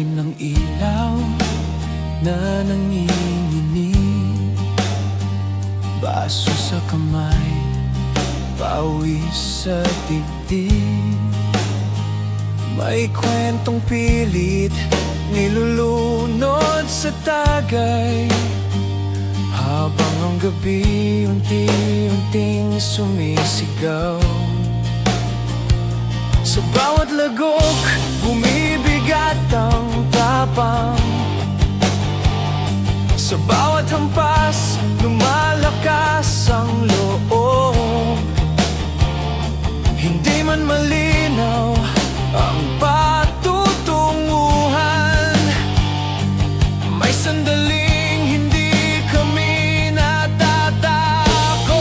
ilalim ng ilaw na nanginginig, baso sa kamay, pawis sa dibdib. May kwentong pilit nilulunod sa tagay, habang ang gabi unti-unting sumisigaw. Sa bawat lagok, bumibigat ang tapang. Sa bawat hampas, lumalakas ang loob. Hindi man malinaw ang patutunguhan, may sandaling hindi kami natatakot.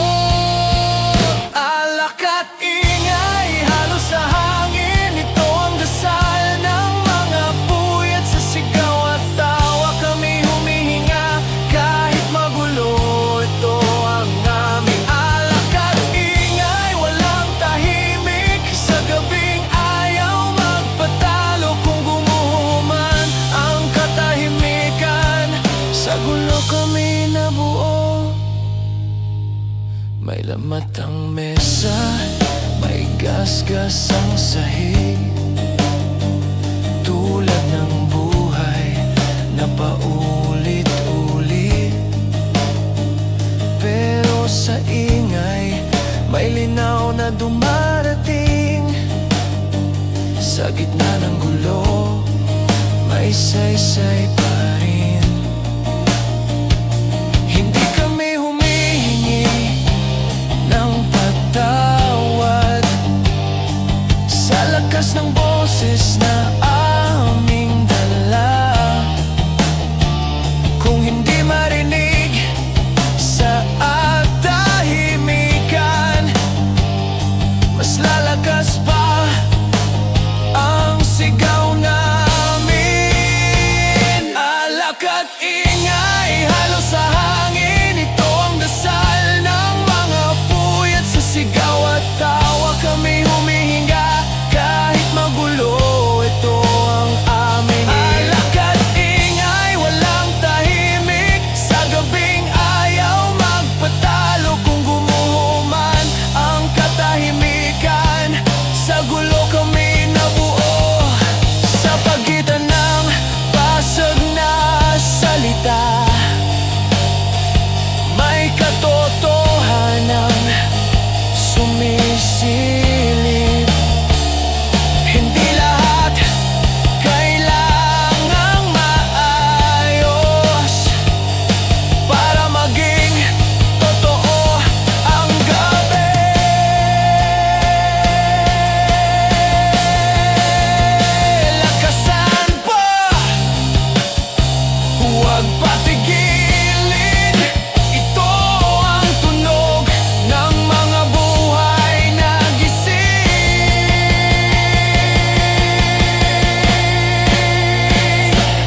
Alak at ingay, halos sa hangin, ito ang dasal ng mga puyat. Sa sigaw at tawa kami humihinga, kahit magulo, ito ang aming alak at ingay. Walang tahimik sa gabing ayaw magpatalo, kung gumuhuman ang katahimikan. Sa gulo kami nabuo, may lamat ang mesa, may gasgas ang sahig, tulad ng buhay na paulit-ulit. Pero sa ingay, may linaw na dumarating. Sa gitna ng gulo, may saysay pa rin. Hindi kami humihingi ng patawad sa lakas ng boses na aming dala. Kung hindi marinig sa tahimikan, mas lalakas pa ang sigaw namin. Alak at ingay, halos sa hangin, ito ang dasal ng mga puyat. Sa sigaw at tawa kami humihinga, kahit magulo, ito ang amin. Alak at ingay, walang tahimik sa gabing ayaw magpatalo, kung gumuhuman ang katahimikan. Sa gulo kami nabuo, sa pagitan ng basag na salita, may katotohanan sumisilip. Hindi lahat kailangang maayos para maging totoo ang gabi. Lakasan pa, huwag patigilin. Ito ang tunog ng mga buhay na gising.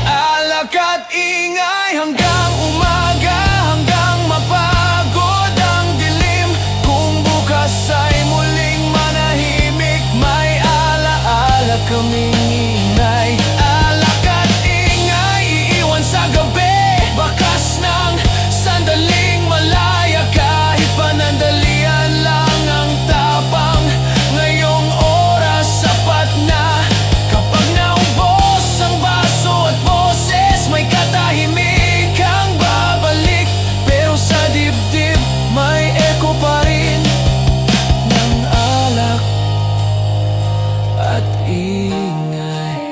Alak at ingay hanggang umaga, hanggang mapagod ang dilim. Kung bukas ay muling manahimik, may alaala kaming ingay. Alak at ingay, iiwan sa gabi, bakas ng sandaling malaya, kahit panandalian lang ang tapang. Ngayong oras sapat na, kapag naubos ang baso at boses, may katahimikang babalik. Pero sa dibdib, may echo pa rin ng alak at ingay.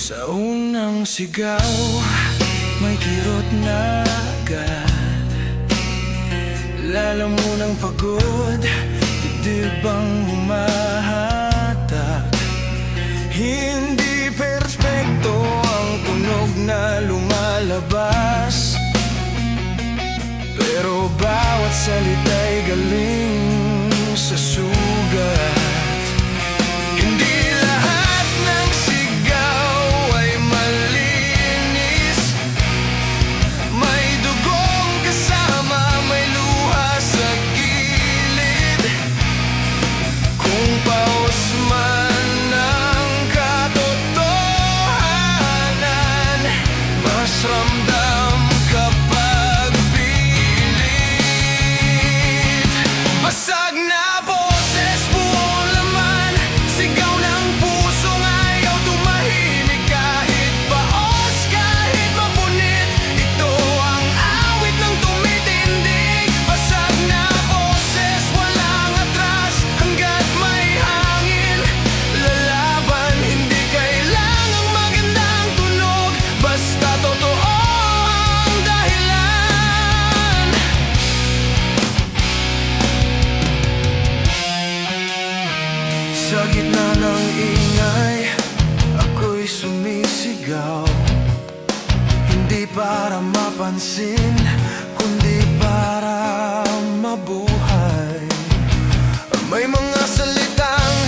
Sa unang sigaw, may kirot na agad, lalamunang pagod, dibdib ang humahatak. Hindi perspekto ang tunog na lumalabas, pero bawat salita'y galing sa sugat. Sa gitna ng ingay, ako'y sumisigaw. Hindi para mapansin, kundi para mabuhay. May mga salitang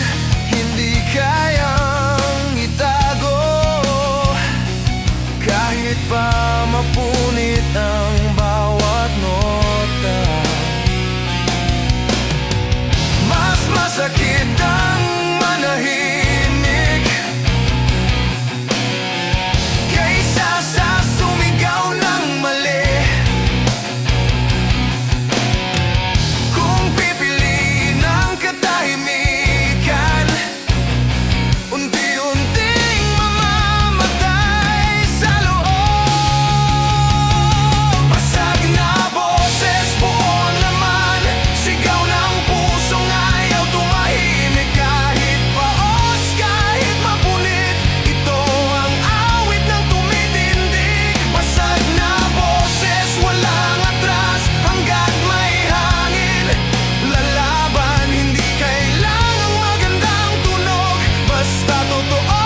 hindi kayang itago, kahit pa mapunit ang bawat nota. Mas masakit ang manahimik kaysa sa sumigaw ng mali. Kung pipiliin ang katahimikan, unti-unting mamamatay sa loob. Basag na boses, buo naman, sigaw ng pusong ayaw tumahimik. Kahit paos, kahit mapunit, ito ang awit ng tumitindig. Basag na boses, walang atras, hanggat may hangin. Lalaban, hindi kailangang magandang tunog, basta totoo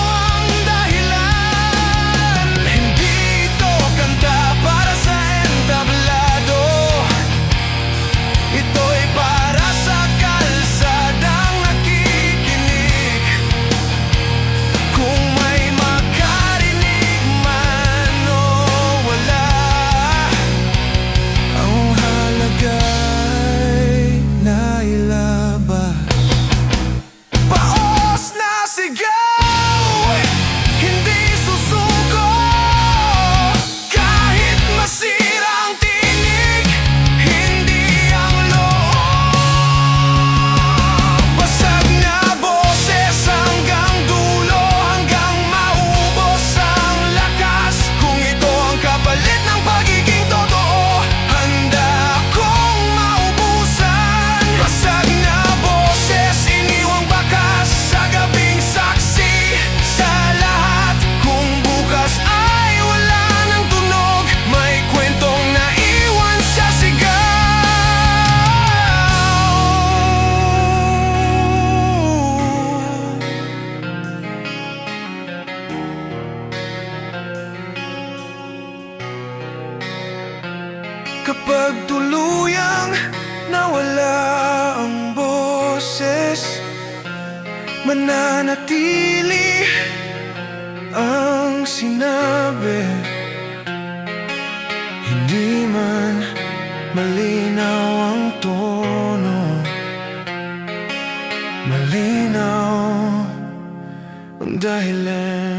ang dahilan. Hindi ito kanta para sa entablado, ito'y para sa kalsadang nakikinig. Kung may makarinig man o wala, ang halaga'y nailabas. Paos na sigaw, hindi susuko, kahit masira ang tinig, hindi ang loob. Basag na boses hanggang dulo, hanggang maubos ang lakas. Kung ito ang kapalit ng pagiging totoo, handa akong maubusan. Basag na boses, iniwang bakas sa gabing saksi sa lahat. Kung bukas ay wala ng tunog, may kwentong naiwan sa sigaw. Kapag tuluyang nawala ang boses, mananatili ang sinabi. Hindi man malinaw ang tono, malinaw ang dahilan.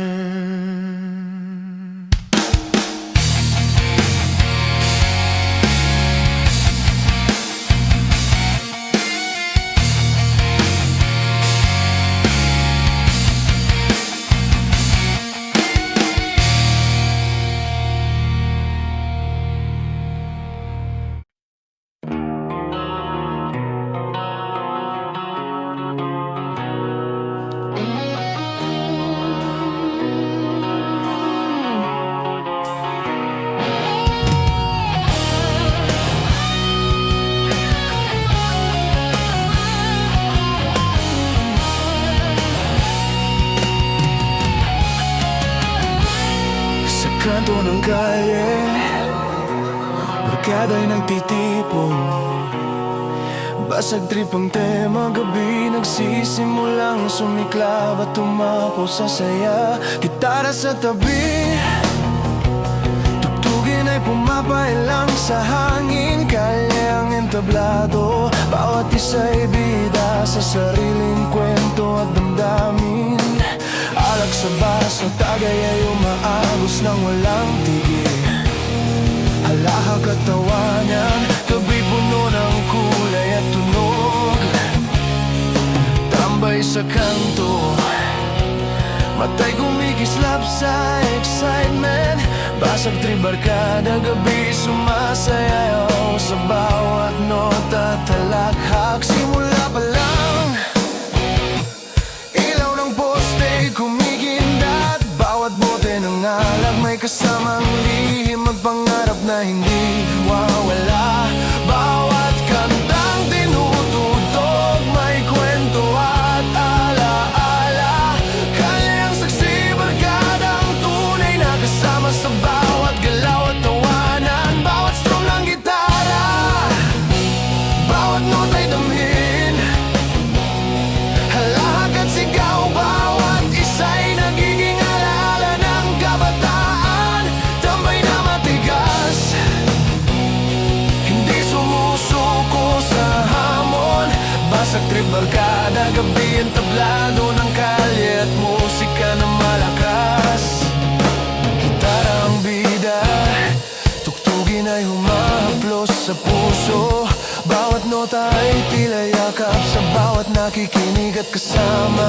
Sa kanto ng kalye, barkada'y nagtitipon. Basag trip ang tema, gabi nagsisimulang sumiklab at tumapo sa saya. Gitara sa tabi, tugtugin ay pumapailang sa hangin. Kalye ang entablado, bawat isa'y bida sa sariling kwento at damdamin. Alak sa baso, tagay ay umaagos ng walang tigil. Halahag at tawanan, gabi puno ng kulay at tunog. Tambay sa kanto, matay kumikislap sa excitement. Basag tribarkada, gabi sumasayaw sa bawat nota at talakhak. Simula pa lang, ilaw ng poste kumikindat. Bawat bote ng alak may kasamang lihim at pangarap na hindi wawala. Bawat kantang tinutugtog may kwento at Kada gabi ang tablado ng kalye at musika na malakas. Gitara ang bida, tugtugin ay humahaplos sa puso. Bawat nota ay tila yakap sa bawat nakikinig at kasama.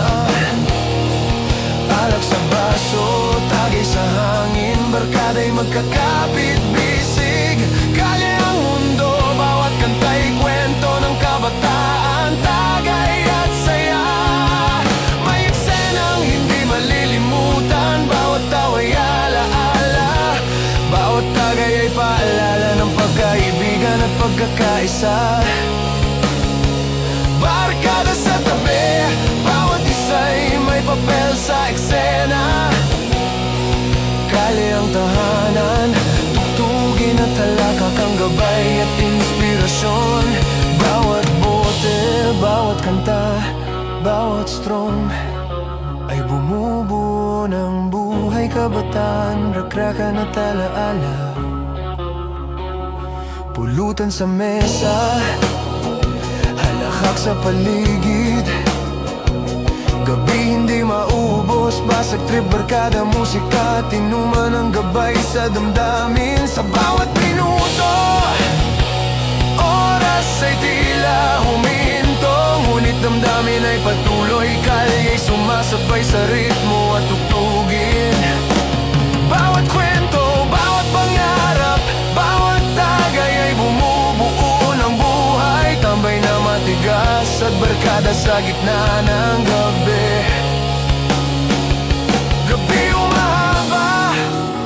Alak sa baso, tagay sa hangin, barkada'y magkakapit-bisig. Kalye ang mundo, bawat kanta'y kwento ng kabataan, tagay at saya. May eksenang hindi malilimutan, bawat tawa'y alaala, bawat tagay ay paalala ng pagkaibigan at pagkakaisa. Barkada sa tabi, bawat isa'y may papel sa eksena. Kalye ang tahanan, tugtugin at halakak ang gabay at inspirasyon. Bawat bote, bawat kanta, bawat strum ay bumubuo ng buhay kabataan, rakrakan at alaala. Pulutan sa mesa, halakak sa paligid, gabi hindi maubos, basag trip, barkada, musika, tinuman ang gabay sa damdamin. Sa bawat minuto, oras ay tila huminto, ngunit damdamin ay patuloy. Kalya'y sumasabay sa ritmo at tugtugin. Bawat kwento, bawat pangarap, bawat tagay ay bumubuo ng buhay. Tambay na matigas at barkada sa gitna ng gabi. Gabi umahaba,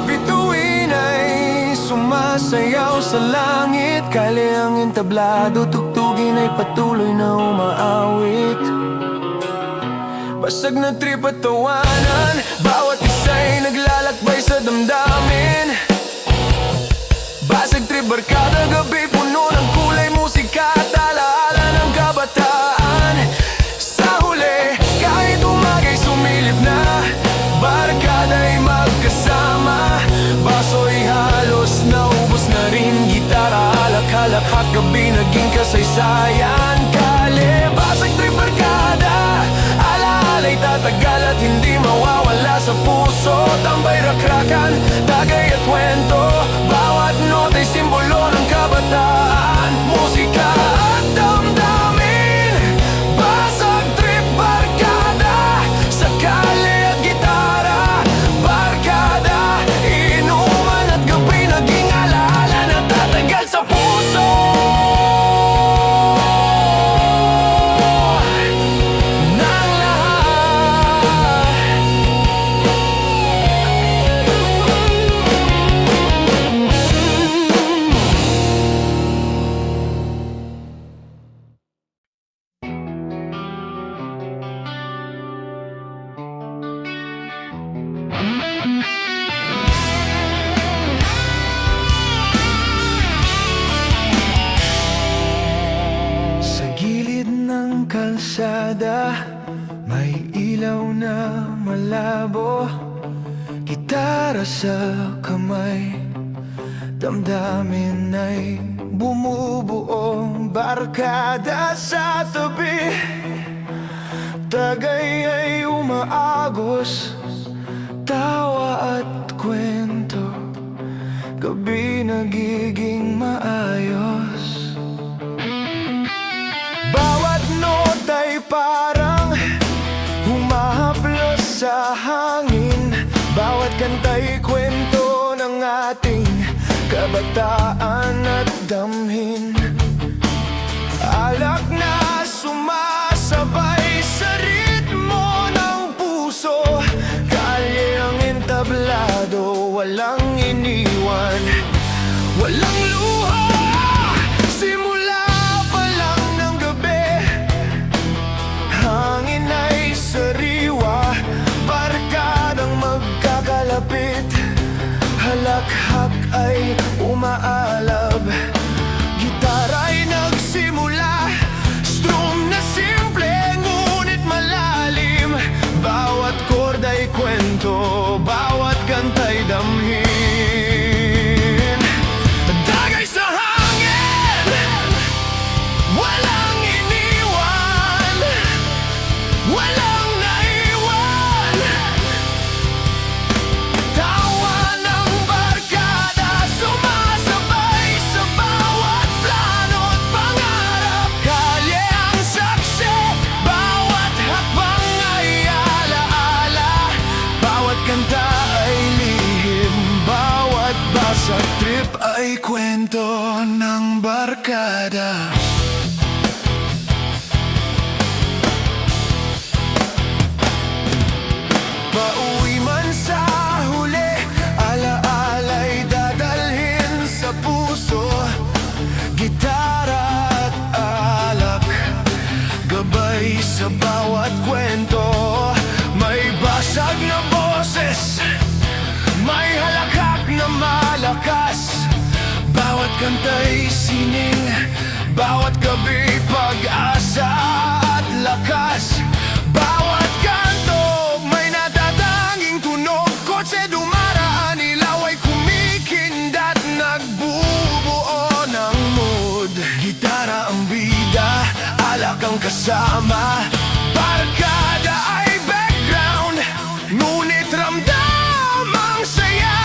bituin ay sumasayaw sa langit. Kalye ang entablado, tugtugin ay patuloy na umaawit. Basag na trip at tawanan, bawat isa'y naglalakbay sa damdamin. Basag trip, barkada, gabi, puno ng kulay, musika at alaala ng kabataan. Sa huli, kahit umagay sumilip na, barkada'y magkasama. Baso'y halos naubos na rin, gitara, alak-halak, gabi naging kasaysayan. Kalye, basag trip, barkada, alaala'y tatagal at hindi mawawala sa puso. Tambay, rakrakan, tagay at kwento, bawat nota'y simbolo ng kabataan. Musika at damdamin, basag trip, barkada, sa kalye at gitara. Barkada, inuman at gabi naging alaala na tatagal sa puso. Nang lahat, sa gilid ng kalsada, may ilaw na malabo. Gitara sa kamay, damdamin ay bumubuo. Barkada sa tabi, tagay ay umaagos, tawa at kwento, gabi nagiging maayos. Bawat nota'y parang humahaplos sa hangin, bawat kanta'y kwento ng ating kabataan at damhin. Alak na sumasabay sa ritmo ng puso, kalye ang entablado, walang iniwan, walang luha. Simula pa lang ng gabi, hangin ay sariwa, barkadang magkakalapit, halakhak ay umaalab. Gitara'y nagsimula, strum na simple ngunit malalim, bawat korda'y kwento, bawat kanta'y damhin. Tagay sa hangin, walang iniwan, kwento ng barkada. Pauwi man sa huli, alaala'y dadalhin sa puso. Gitara at alak, gabay sa bawat kwento. May basag na boses, may halakhak na malakas. Bawat kanta'y sining, bawat gabi pag-asa at lakas. Bawat kanto may natatanging tunog. Kotse dumaraan, ilaw ay kumikindat, nagbubuo ng mood. Gitara ang bida, alak ang kasama, barkada ay background, ngunit ramdam ang saya.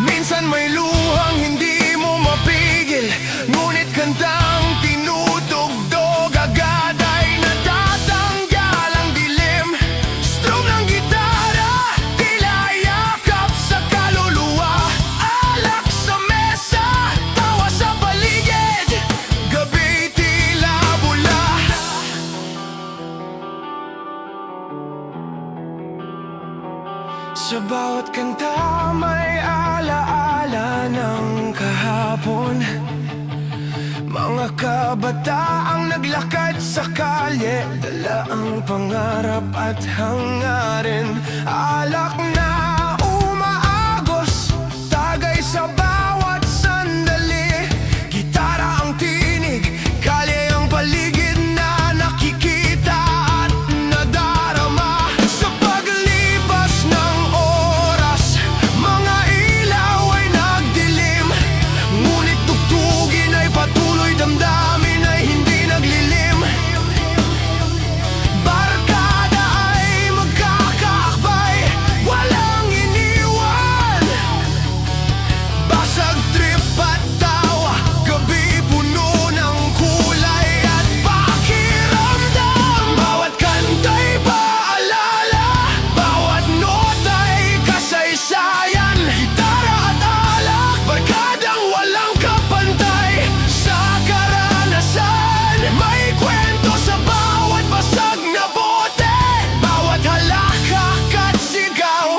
Minsan may luhang hindi mo mapigil, ngunit kantang tinutugtog agad ay natatanggal ang dilim. Strum ng gitara, tila yakap sa kaluluwa. Alak sa mesa, tawa sa paligid, gabi tila bula. Sa bawat kanta may alaala ng kahapon. Mga kabataang naglakad sa kalye, dala ang pangarap at hangarin. Alak na umaagos, tagay sa bawat sandali. Gitara ang tinig, kalye ang paligid na nakikita at nadarama. Sa paglipas ng oras, mga ilaw ay nagdilim, ngunit tugtugin ay patuloy, damdamin ay hindi naglilim. Barkada ay magkakaakbay, walang iniwan. Basag, trip at tawa, gabi puno ng kulay at pakiramdam. Bawat kanta'y paalala, bawat nota'y kasaysayan. Gitara at alak, barkadang walang kapantay. Sa karanasan, may kwento sa bawat basag na bote, bawat halakhak at sigaw.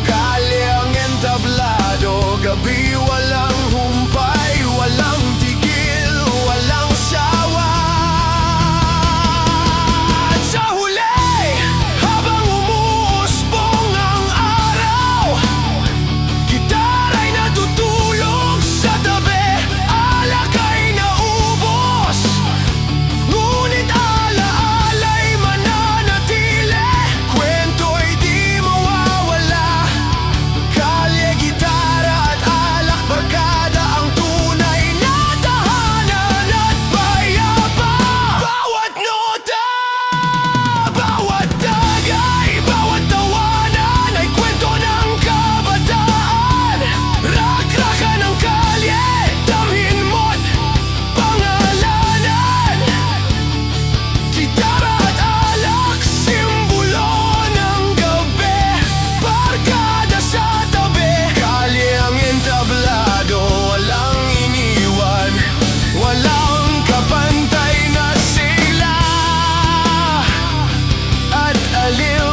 Kalye ang entablado, gabi walang humpay, walang tigil, walang sawa. At sa huli, habang umuusbong ang araw, gitara'y natutulog sa tabi. Alak ay naubos, ngunit alaala'y mananatili. Kwento'y di mawawala, kalye, gitara at alak, barkada ang tunay na tahanan at payapa. Bawat nota, bawat tagay, bawat tawanan ay kwento ng kabataan. Rakrakan ng kalye, damhin mo't pangalanan. Gitara at alak, simbolo ng gabi, barkada sa tabi. Kalye ang entablado, walang iniwan, walang kapantay na sila at aliw.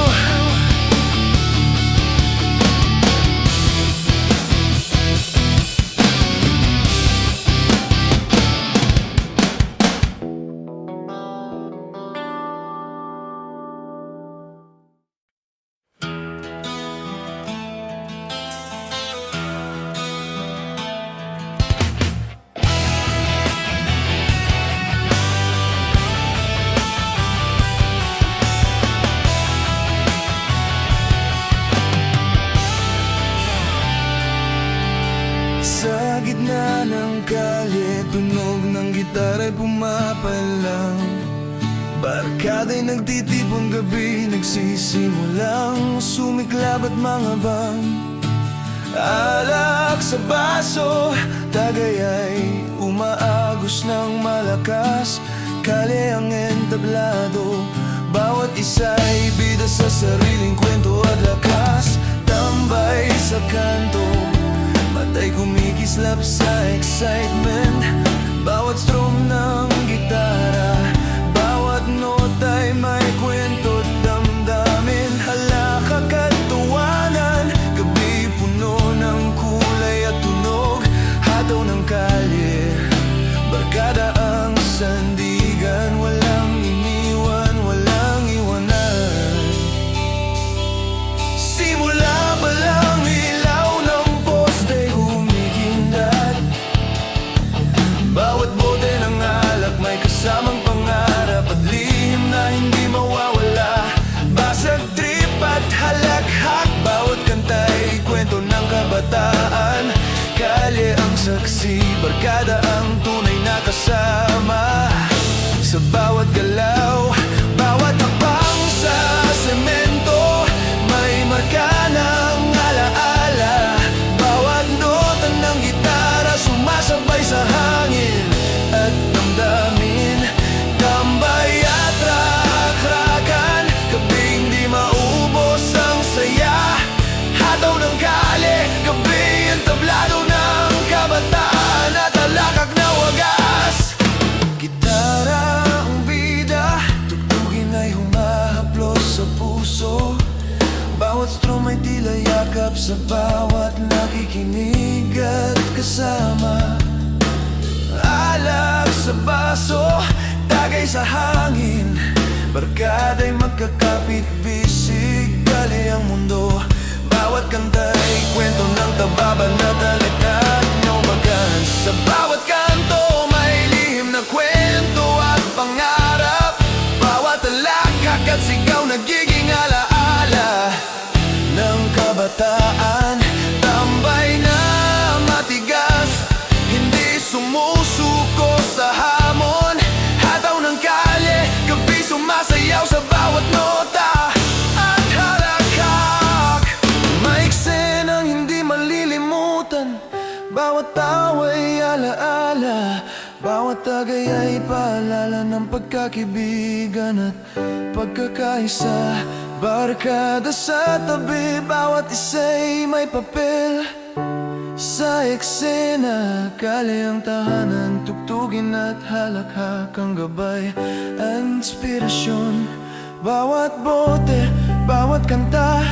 Sa gitna ng kalye, tunog ng gitara'y pumapalang. Barkada'y nagtitipon, gabi nagsisimulang sumiklab at mga bang. Alak sa baso, tagay ay umaagos ng malakas. Kalye ang entablado, bawat isa'y bida sa sariling kwento at lakas. Tambay sa kanto, matay kumikis kumikislap sa excitement. Bawat strum ng gitara, bawat nota'y may kwento't damdamin. Hala kakatuwanan, gabi puno ng kulay at tunog. Hataw ng kalye, barkada ang sandigan. Walang iniwan, walang iwanan. Simula pa lang ilaw ng poste humihindat. Bawat bote ng alak may kasamang pangarap at lihim na hindi mawawala. Basag trip at halakhak, bawat kanta'y kwento ng kabataan. Kalye ang saksi, barkada ang tunay na kasama. Sa bawat galaw, bawat hakbang sa semento, may marka ng alaala. Bawat nota ng gitara sumasabay sa hangin at damdamin. Tambay at rak-rakan, gabing di maubos ang saya. Hataw ng kalye, gabi ang tablado ng kabataan at alakak na wagas. Gitara ang bida, tugtugin ay humahaplos sa puso. Bawat strum ay tila yakap sa bawat nakikinig at kasama. Alak sa baso, tagay sa hangin, barkada'y magkakapit, bisig, gali ang mundo. Bawat kanta'y kwento ng tababan na talagang naubagan. Sa bawat kanto may lihim na kwento at pangarap. Bawat alakak at sigaw nagiging alaala ng kabataan. Tambay na matigas, hindi sumusuko sa hamon. Hataw ng kalye, gabi sumasayaw sa bawat nota at halakhak. May eksenang hindi malilimutan, bawat tawa'y alaala. Bawat tagay ay paalala ng pagkakibigan at pagkakaisa. Barkada sa tabi, bawat isa'y may papel sa eksena. Kalye ang tahanan, tugtugin at halakhak ang gabay, ang inspirasyon. Bawat bote, bawat kanta,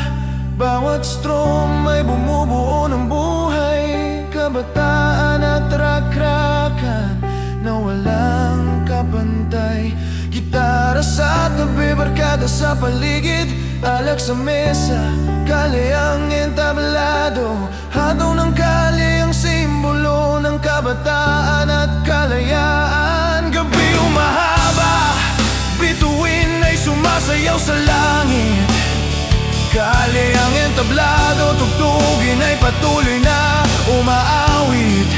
bawat strum ay bumubuo ng buhay. Kabataan at rak-rakan na walang kapantay. Gitara sa tabi, barkada sa paligid, alak sa mesa, kalye ang entablado. Hataw ng kalye ang simbolo ng kabataan at kalayaan. Gabi umahaba, bituin ay sumasayaw sa langit. Kalye ang entablado, tugtugin ay patuloy na umaawit.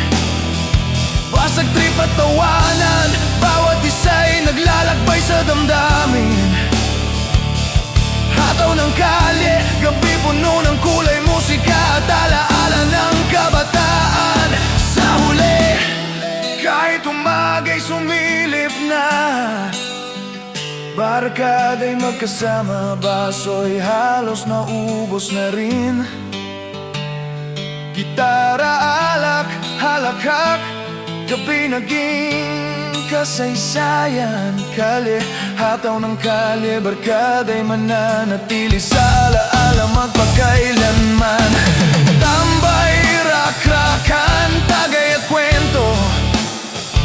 Basag trip at tawanan, bawat isa'y naglalakbay sa damdamin. Hataw ng kalye, gabi puno ng kulay, musika at alaala ng kabataan. Sa huli, kahit umaga'y sumilip na, barkada'y magkasama, baso'y halos naubos na rin. Gitara, alak, halakhak, gabi naging kasaysayan. Kalye, hataw ng kalye, barkada'y mananatili sa alaala magpakailanman. Tambay, rak-rakan, tagay at kwento,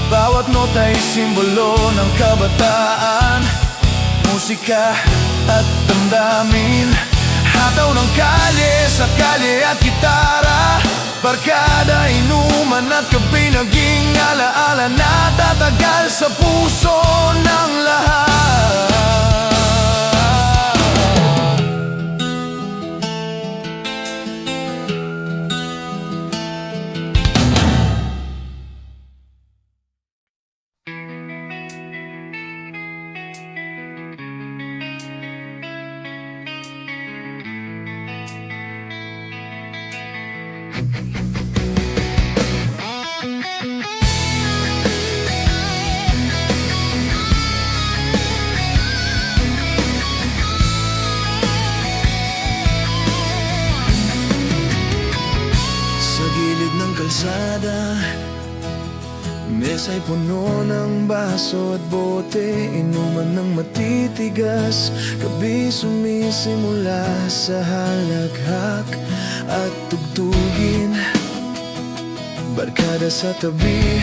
bawat nota'y simbolo ng kabataan. Musika at damdamin, hataw ng kalye sa kalye at gitara. Barkada, inuman at gabi naging alaala na tatagal sa puso ng lahat. Oras ay puno ng baso at bote, inuman ng matitigas. Gabi sumisimula sa halaghak at tugtugin, barkada sa tabi.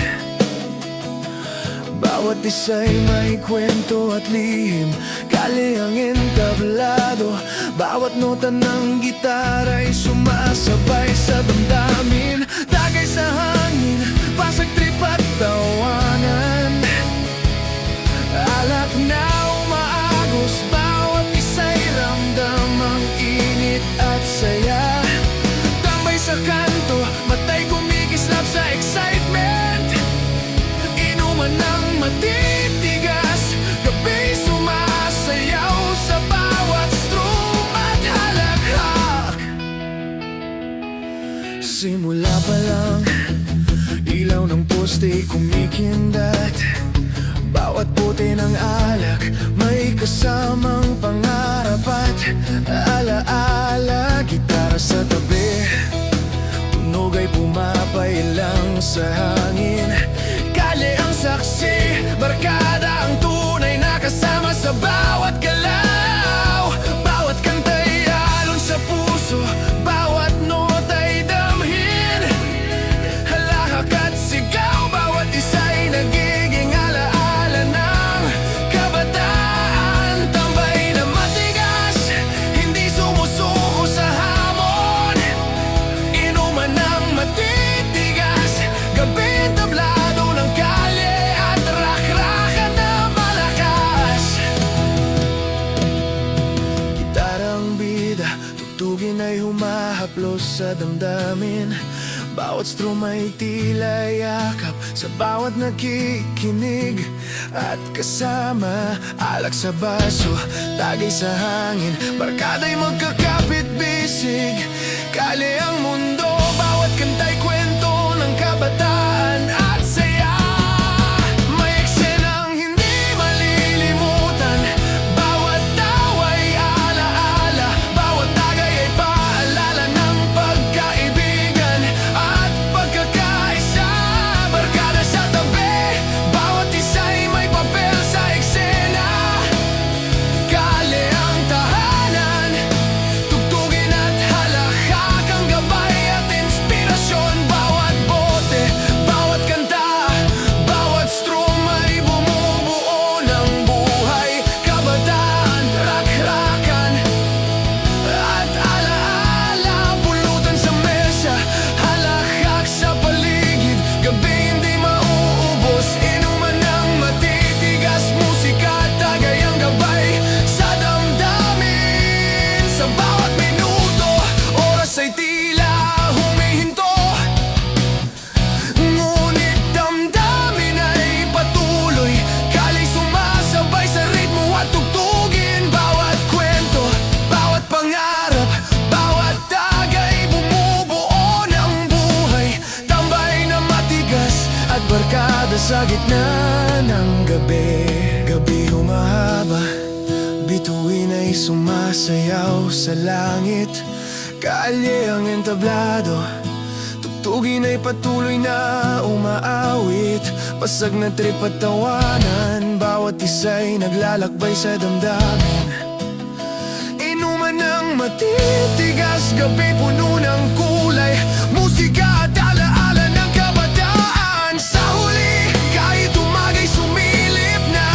Bawat isa'y may kwento at lihim, kali ang entablado. Bawat nota ng gitara'y sumasabay sa damdamin. Tagay sa hangin, pasag trip at tawanan, alak na umaagos. Bawat isa'y ramdam ang init at saya. Tambay sa kanto, matay kumikislap sa excitement. Inuman ng matitigas, gabi sumasayaw sa bawat strum at halakhak. Simula pa lang, ilaw ng poste kumikindat. Bawat bote ng alak may kasamang pangarap at alaala. Gitara sa tabi, tunog ay pumapailang sa hangin. Kali ang saksi, barkada ang tunay na kasama sa bawat galaw. Bawat kanta'y alon sa puso, bawat nota'y damhin. Halahak at sigaw, bawat isa'y nagiging alaala ng kabataan. Tambay na matigas, hindi sumusuko sa hamon. Inuman ng matitigas, gabi tablado ng kalye at rakrakan na malakas. Gitarang bida, tugtugin ay humahaplos sa damdamin. Bawat strum ay tila yakap sa bawat nakikinig. At kasama, alak sa baso, tagay sa hangin, barkada'y magkakapit-bisig. Kali ang mundo, bawat kanta'y kwento ng kabataan at saya. May eksenang hindi malilimutan, bawat tawa'y alaala. Bawat tagay ay paalala ng pagkaibigan at pagkakaisa. Barkada sa tabi, bawat isa'y may papel sa eksena. Kali ang tahanan, tugtugin at halakhak ang gabay at inspirasyon. Bawat bote, bawat kanta, bawat strum ay bumubuo ng buhay. Kabataan, rakrakan at alaala. Pulutan sa mesa, halakhak sa paligid, gabi hindi mauubos. Inuman ng matitigas, musika tagay ang gabay sa damdamin. Sa bawat minuto, oras ay tila humihinto, ngunit damdamin ay patuloy. Kali sumasabay sa ritmo at tugtugin. Bawat kwento, bawat pangarap, bawat tagay bumubuo ng buhay. Tambay na matigas at barkada sa gitna ng gabi. Gabi humahaba, bituin ay sumasayaw sa langit. Kalye ang entablado, tugtugin ay patuloy na umaawit. Pasag na trip at tawanan, bawat isa'y naglalakbay sa damdamin. Inuman ng matitigas, gabi puno ng kulay, musika at alaala ng kabataan. Sa huli, kahit umagay sumilip na,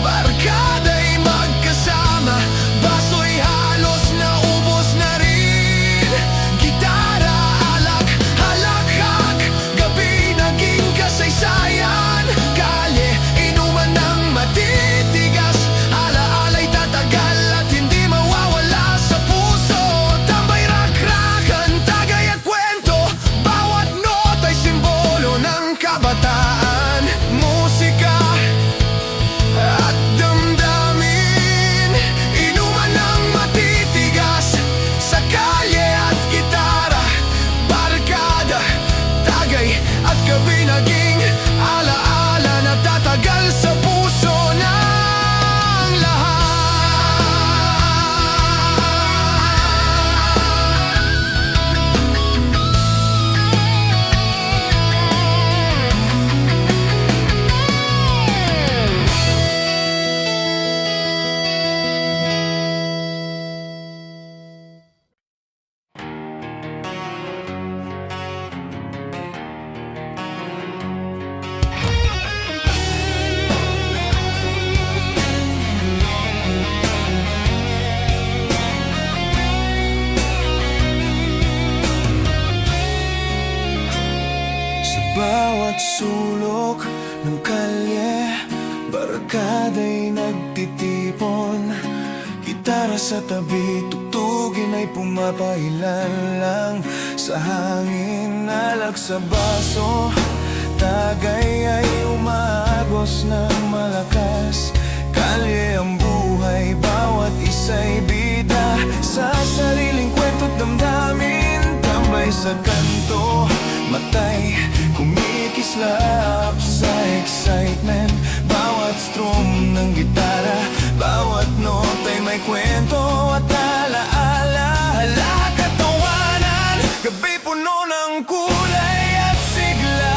barkada'y magkasama. Baso'y halos naubos na rin. Gitara, alak, halakhak, gabi naging kasaysayan. Kalye, inuman ng matitigas, alaala'y tatagal at hindi mawawala sa puso. Tambay, rakrakan sulok ng kalye, barkada'y nagtitipon. Gitara sa tabi, tugtugin ay pumapailan lang sa hangin. Alak sa baso, tagay ay umaagos ng malakas. Kalye ang buhay, bawat isa'y bida sa sariling kwento't damdamin. Tambay sa kanto, matay kumikislap sa excitement. Bawat strum ng gitara, bawat nota'y may kwento at alaala. Lahat katawanan, gabi puno ng kulay at sigla.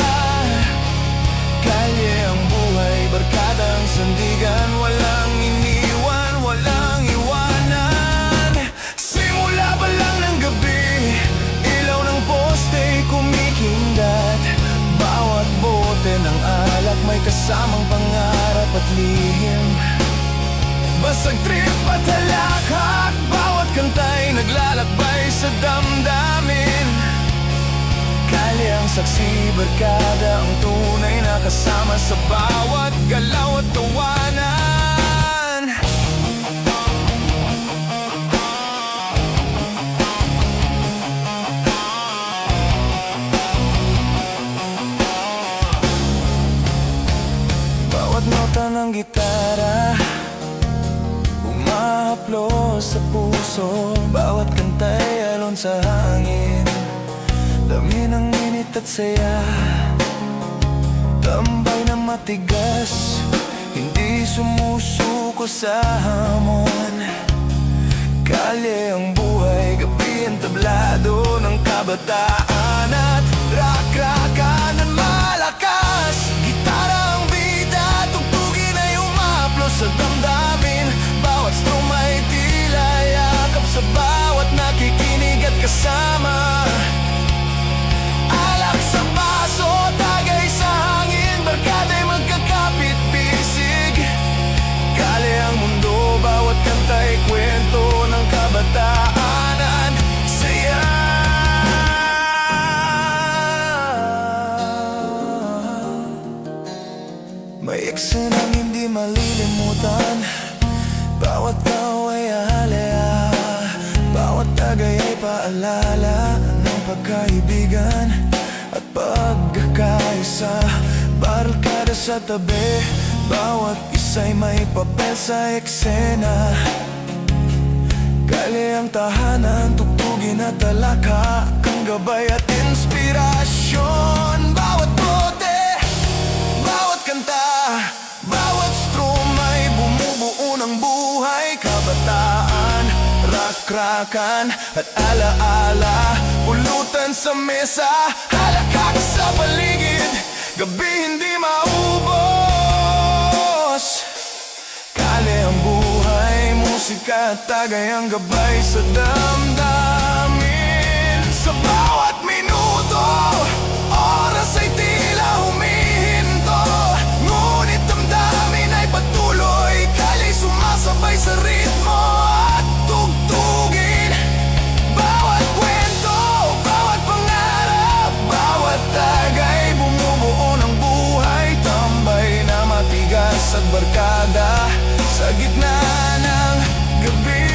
Kalye ang buhay, barkada ang sandigan. Walang iniwan, walang iwanan. Simula pa lang ng gabi, ilaw ng poste'y kumikindat. Bawat bote ng alak may kasamang pangarap at lihim. Basag trip at halakhak, bawat kanta'y naglalakbay sa damdamin. Kalye ang saksi, barkada ang tunay na kasama sa bawat galaw at tawanan. Bawat nota ng gitara umahaplos sa puso. Bawat kanta'y alon sa hangin, dami ng init at saya. Tambay na matigas, hindi sumusuko sa hamon. Kalye ang buhay, gabi ang tablado ng kabataan. At rak-rakan ng malakas, gitara ang bida, tugtugin ay umaplos sa damdamin. Bawat strum ay tila yakap sa bawat nakikinig at kasama. Alak sa baso, tagay sa hangin, barkada'y magkakapit-bisig. Kalye ang mundo, bawat kanta'y kwento ng kabataan. Saya may eksenang hindi malilimutan. Bawat tao ay ahalaya, bawat tagay ay paalala ng pagkaibigan at pagkakaisa. Barkada sa tabi, bawat isa'y may papel sa eksena. Kalye ang tahanan, tugtugin at talaka, kang gabay at inspirasyon. Bawat bote, bawat kanta, bawat strum ay bumubuo ng buhay. Kabataan, rak-rakan at alaala, pulutan sa mesa, halakak sa paligid, gabi hindi maubos. Kalye ang buhay, musika at tagay ang gabay sa damdamin. Sa bawat minuto, oras ay tila humihinto, ngunit damdamin ay patuloy. Kalya'y sumasabay sa ritmo at tugtugin. Bawat kwento, bawat pangarap, bawat tagay bumubuo ng buhay. Tambay na matigas at barkada sa gitna ng gabi.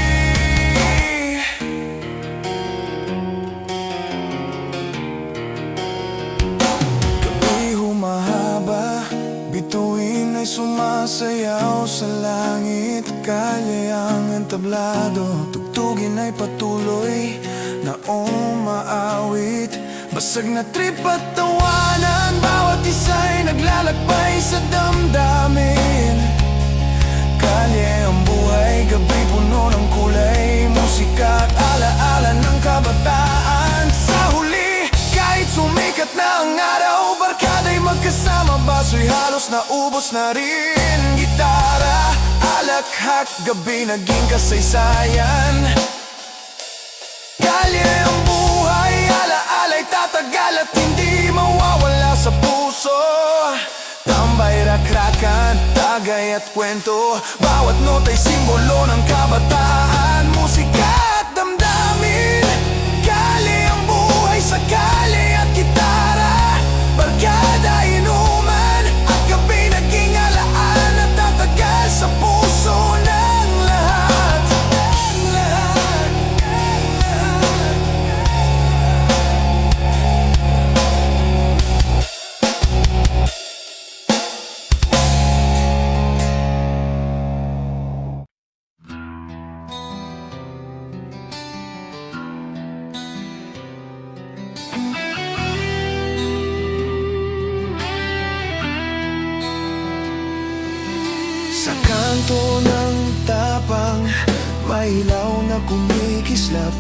Gabi humahaba, bituin ay sumasayaw sa langit. Kalye ang entablado, tugtugin ay patuloy na umaawit. Basag na trip at tawanan, bawat isa'y naglalakbay sa damdamin. Kalye ang buhay, gabi puno ng kulay, musika at alaala ng kabataan. Sa huli, kahit sumikat na ang araw, barkada'y magkasama, baso'y halos naubos na rin. Gitara, alakhak, gabi naging kasaysayan. Kalye ang buhay, alaala'y tatagal at hindi mawawala sa puso. Tambay, rak-rakan, tagay at kwento, bawat nota'y simbolo ng kabataan. Musika at damdamin, kalye ang buhay sa kalye at gitara, barkada ino kanto ng tapang, may ilaw na kumikislap.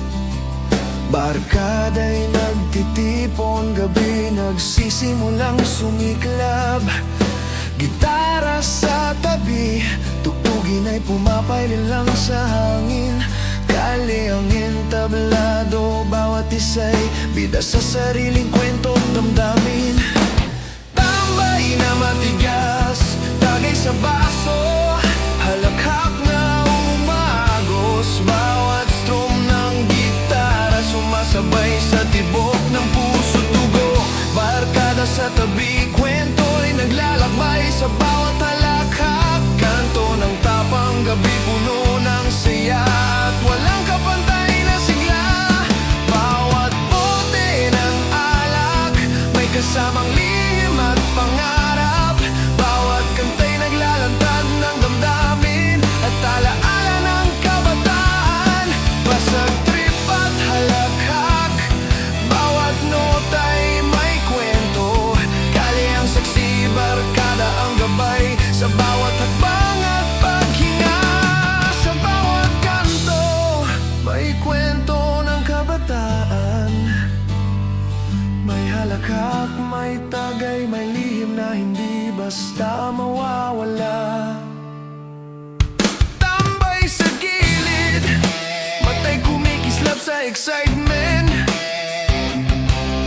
Barkada'y nagtitipon, gabi nagsisimulang sumiklab. Gitara sa tabi, tugtugin ay pumapailan lang sa hangin. Kali ang entablado, bawat isa'y bida sa sariling kwentong damdamin. Tambay na matigas, tagay sa baso, halakhak na umagos. Bawat strum ng gitara sumasabay sa tibok ng puso dugo. Barkada sa tabi, kwento'y naglalakbay sa bawat halakhak. Kanto ng tapang, gabi puno ng saya at walang kapantay na sigla. Bawat bote ng alak may kasamang lihim at pangarap. Bawat kanta'y naglalantad ng damdamin at alaala ng kabataan. Basag trip at halakhak, bawat nota'y may kwento. Kali ang saksi, barkada ang gabay sa bawat hakbang at paghinga. Sa bawat kanto may kwento ng kabataan. May halakhak, may tagay, may lihim na hindi basta mawawala. Tambay sa gilid, matay kumikislap sa excitement.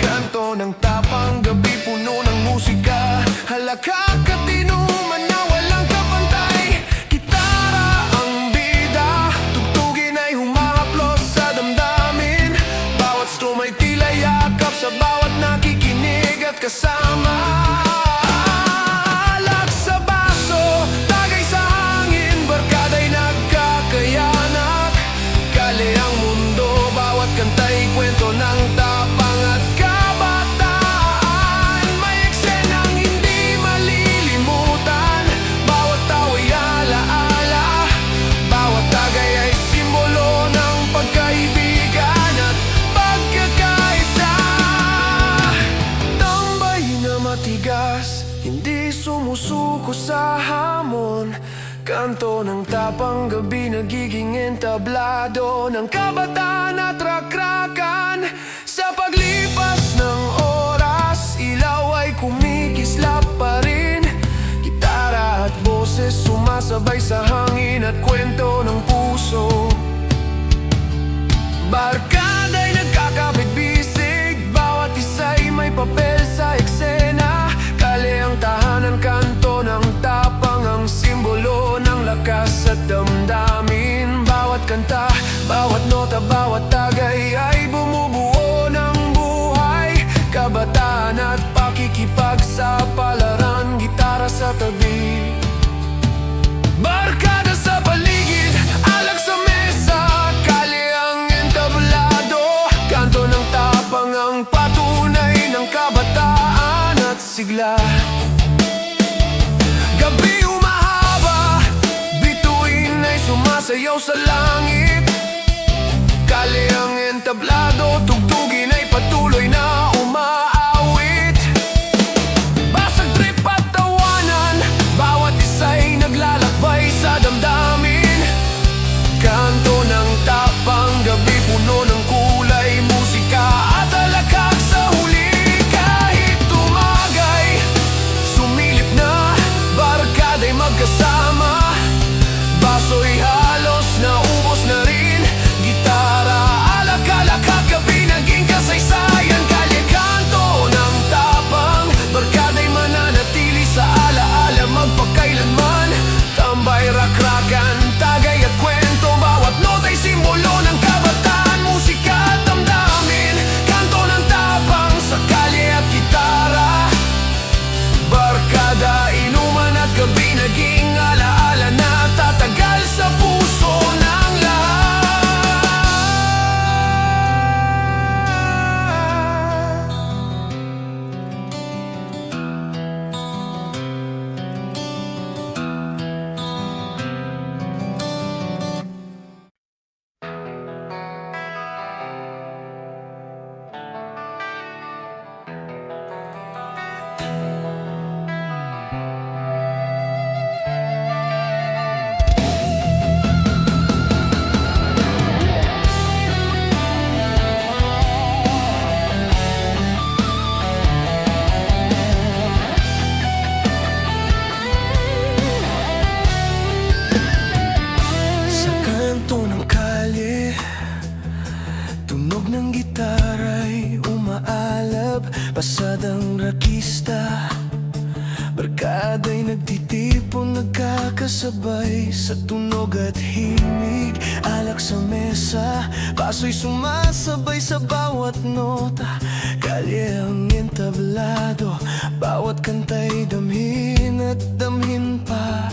Kanto ng tapang, gabi puno ng musika. Halakhak at inuman na walang kapantay. Gitara ang bida, tugtugin ay humahaplos sa damdamin. Bawat strum ay tila yakap sa bawat nakikinig at kasama. Alak sa baso, tagay sa hangin, barkada'y nagkakayanak. Kali ang mundo, bawat kanta'y kwento ng tapang at kabataan. May eksenang hindi malilimutan, bawat tao ay alaala. Bawat tagay ay simbolo ng pagkaibigan at pagkakaisa. Tambay na matigas, hindi sumusuko sa hamon. Kanto ng tapang, gabi nagiging entablado ng kabataan at rakrakan. Sa paglipas ng oras, ilaw ay kumikislap pa rin. Gitara at boses sumasabay sa hangin at kwento ng puso. Barkada'y nagkakabit-bisig, bawat isa'y may papel sa eksena. Kali ang tahanan, kanto ng tapang, ang simbolo ng lakas at damdamin. Bawat kanta, bawat nota, bawat tagay ay bumubuo ng buhay. Kabataan at pakikipagsapalaran, gitara sa tabi. Barkada sa paligid, alak sa mesa, kali ang entablado. Kanto ng tapang, ang patunay ng kabataan at sigla. Gabi umahaba, bituin ay sumasayaw sa langit. Kali ang entablado, tugtugin ay patuloy na umaawit. Basag trip at tawanan, bawat isa'y naglalakbay sa damdamin. Kanto ng tapang, gabi puno ng kulay, musika at halakhak sa huli. Kahit tumagay, sumilip na, barkada'y magkasama. Baso'y halos naubos na rin. Gitara, alak-alak at gabi naging kasaysayan. Kalye gitaray umaalab, pasadang rakista. Barkada'y nagtitipon, nagkakasabay sa tunog at himig. Alak sa mesa, baso'y sumasabay sa bawat nota. Kalye ang entablado, bawat kanta'y damhin at damhin pa.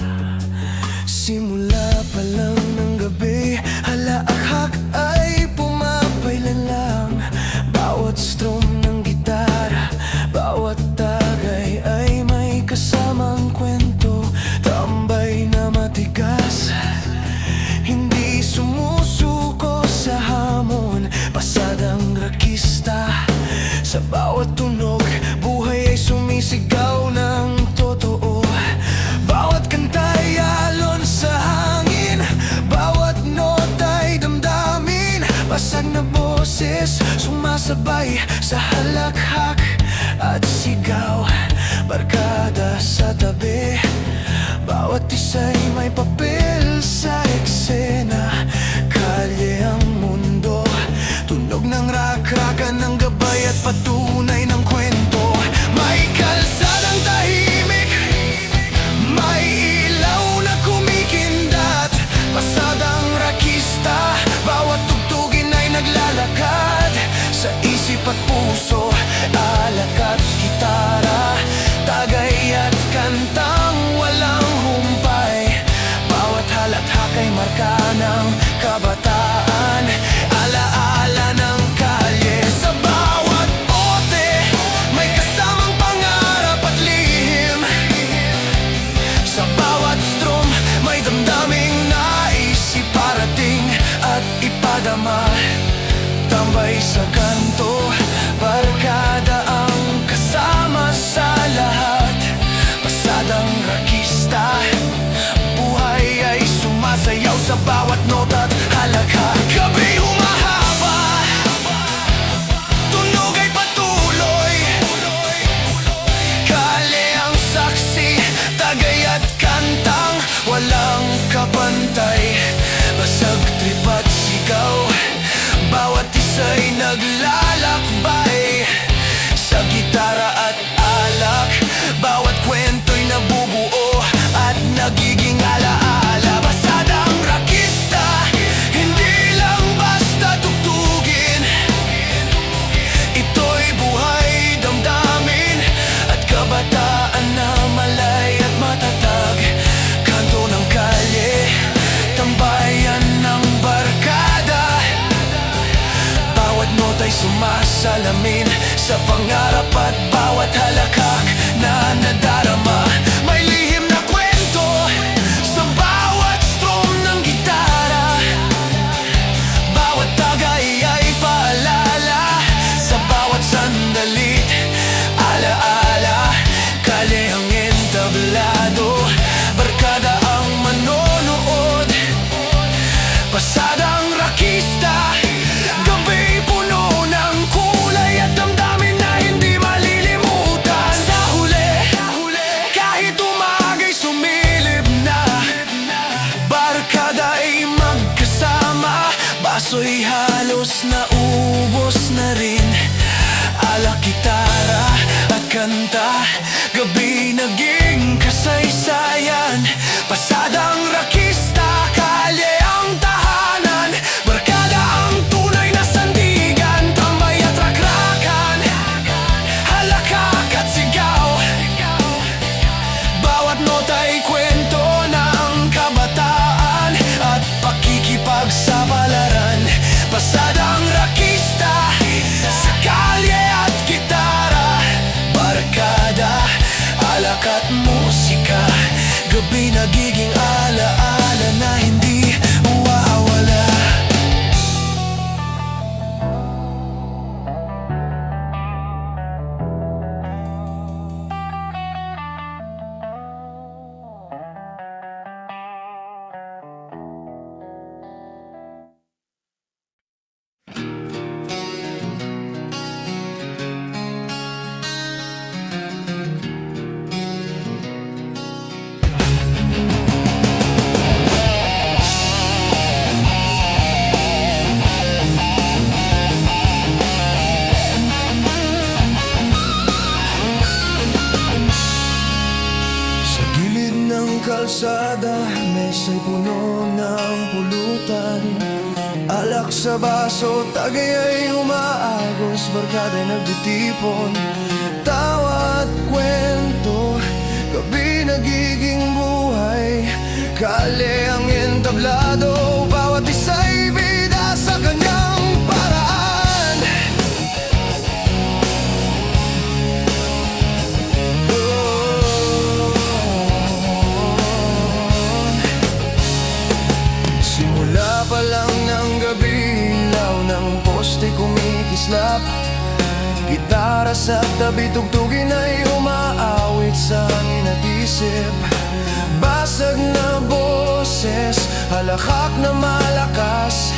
Simula pa lang ng gabi, halaakhak ay pumapailan lang. Bawat strum ng gitara, bawat tagay ay may kasamang kwento. Tambay na matigas, hindi sumusuko sa hamon. Pasadang rakista, sa bawat tunog, buhay ay sumisigaw ng totoo. Bawat kanta'y alon sa hangin, bawat nota'y damdamin. Basag na boses, sumasabay sa halakhak at sigaw. Barkada sa tabi, bawat isa'y may papel sa eksena. Kalye ang mundo, tunog ng rakrakan ng gabay at patunay ng kwento. May kalsadang tahimik, may ilaw na kumikindat. Pasadang rakista, bawat tugtugin ay naglalakad sa isip at puso. Alak at gitara, tagay at kantang walang humpay. Bawat halakhak ay marka ng kabataan, alaala ng kalye. Sa bawat bote, may kasamang pangarap at lihim. Sa bawat strum, may damdaming nais iparating at ipadama. Tambay sa kanto, barkada ang kasama sa lahat. Pasadang rakista, buhay ay sumasayaw sa bawat nota at halakhak. Gabi humahaba, tunog ay patuloy. Kalye ang saksi, tagay at kantang walang kapantay. Basag, trip at sigaw, bawat isa'y naglalakbay sa gitara at alak. Bawat kwento'y nabubuo at nagiging alaala. Pasadang rakista, hindi lang basta tugtugin. Ito'y buhay, damdamin at kabataan na malay at matatag. Kanto ng kalye, tambayan ng barkada. Bawat nota'y sumasalamin sa pangarap at bawat halakhak na nadarama. May lihim na kwento sa bawat strum ng gitara. Bawat tagay ay paalala sa bawat sandalit. Alaala, kalye ang entablado, barkada ang manonood. Pasadang rakista, gabi puno ng kulay at damdamin na hindi malilimutan. Sa huli, kahit umaga'y sumilip na, barkada ay magkasama. Baso'y halos naubos na rin, alak, gitara at kanta. Gabi naging kasaysayan. Pasadang rakista, kalye ang tahanan, barkada ang Alak sa baso, tagay ay umaagos, barkada'y nagtitipon. Tawa at kwento, gabi nagiging buhay. Kalye ang entablado, bawat isa'y bida sa kanyang paraan. Simula pa lang ng gabi, ilaw ng poste kumikislap. Gitara sa tabi, tugtugin ay umaawit sa hangin at isip. Basag na boses, halakak na malakas.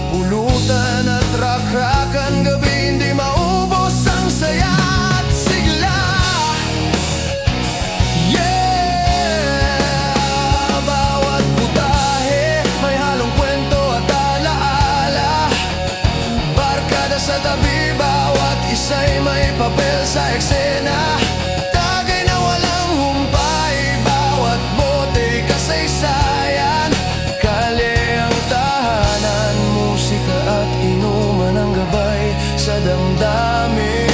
Pulutan at rakrakan, gabi hindi maubos ang saya at sigla. Yeah! Bawat putahe, may halong kwento at alaala. Barkada sa tabi, bawat isa'y may papel sa eksena. Tagay na walang humpay, bawat bote kasaysayan. Kalye ang tahanan, musika at inuman ang gabay sa damdamin.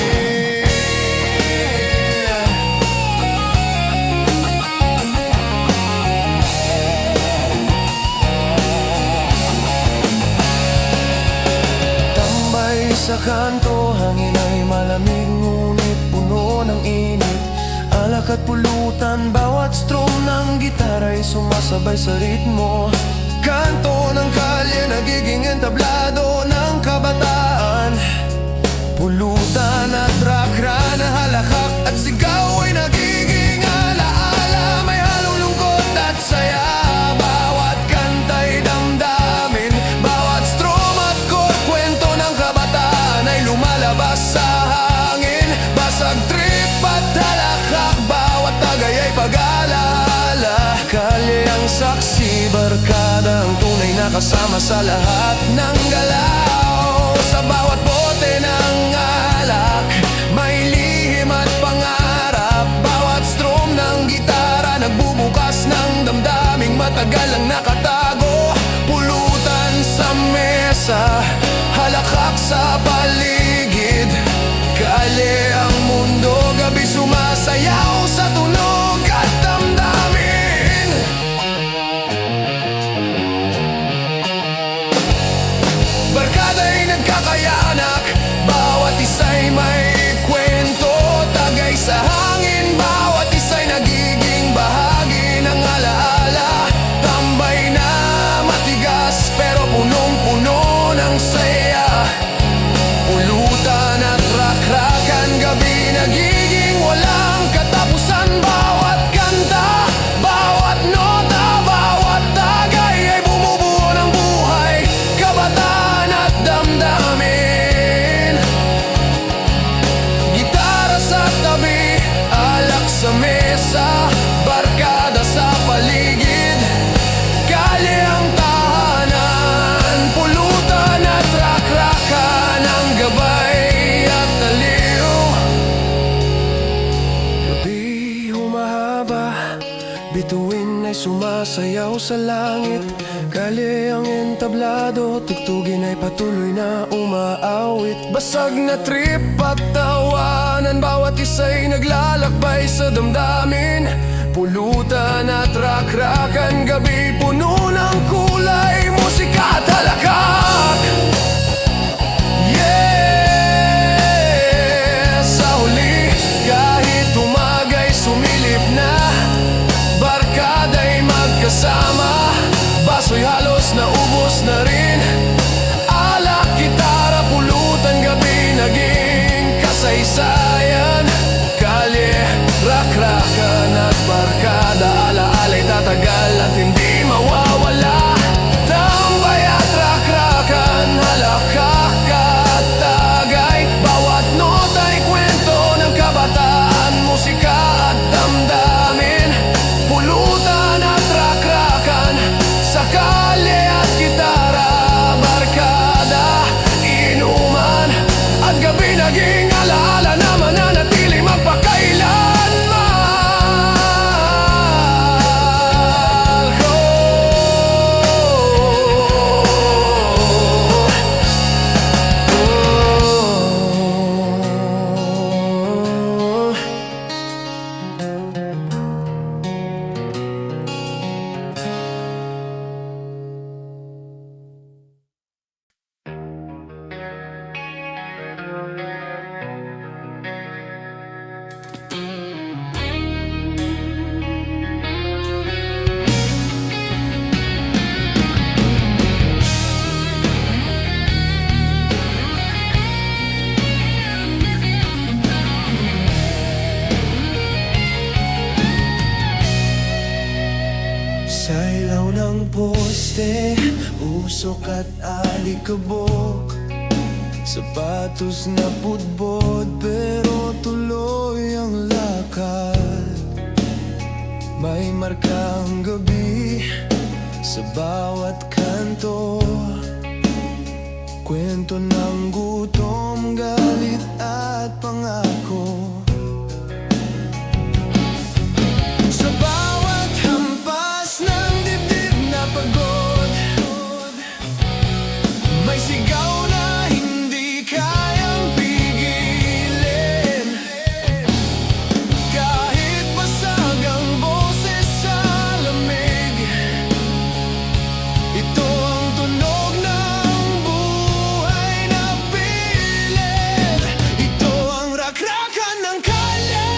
Sa kanto, hangin ay malamig ngunit puno ng init. Alak at pulutan, bawat strum ng gitara'y sumasabay sa ritmo. Kanto ng kalye, nagiging entablado ng kabataan. Pulutan at rakran, halakak at sigaw ay nagiging alaala. May halong lungkot at saya, bawat kanta'y damdamin. Bawat strum at chord, kwento ng kabataan ay lumalabas sa hangin. Basag trip at halakak, bawat tagay ay pag-alala. Kalye ang saksi, barkada ang tunay na kasama sa lahat ng galaw. Sa bawat bote ng alak, may lihim at pangarap. Bawat strum ng gitara, nagbubukas ng damdaming matagal ang nakatago. Pulutan sa mesa, halakak sa paligid. Kalye ang mundo, gabi sumasayaw sa tunog at damdamin. Barkada'y nagkakayanak, bawat isa'y may kwento. Tagay sa hangin, bawat isa'y nagiging bahagi ng alaala. Tambay na matigas, pero punong-puno ng saya. Pulutan at rakrakan, gabi nagiging walang katapusan. Bawat kanta, bawat nota, bawat tagay ay bumubuo ng buhay, kabataan at damdamin. Gitara sa tabi, alak sa mesa, barkada sa paligid. Kalye ang tahanan, pulutan at rakrakan ang gabay at aliw. Gabi humahaba, bituin ay sumasayaw sa langit. Kalye ang entablado, tugtugin ay patuloy na umaawit. Basag na trip at tawanan, bawat isa'y naglalakbay sa damdamin. Pulutan at rakrakan, gabi puno ng kulay, musika at halakak. Yeah! Sa huli, kahit umagay sumilip na, barkada'y magkasama. Baso'y halos naubos na rin. Alak, gitara, pulutan, gabi naging kasaysayan. Kalye, rakrakan at barkada, alaala'y tatagal at hindi mawawala. Tambay at rakrakan, halakak at tagay. Bawat nota'y kwento ng kabataan, musika at damdamin. Pulutan at rakrakan, sa kalye at gitara, barkada, inuman at gabi naging alaala na usok at alikabok, sapatos na pudbod pero tuloy ang lakad. May markang gabi sa bawat kanto, kwento ng gutom, galit at pangako. Sa bawat hampas ng dibdib na pagod, may sigaw na hindi kayang pigilin. Kahit basag ang boses sa lamig, ito ang tunog ng buhay na pilit. Ito ang rakrakan ng kalye,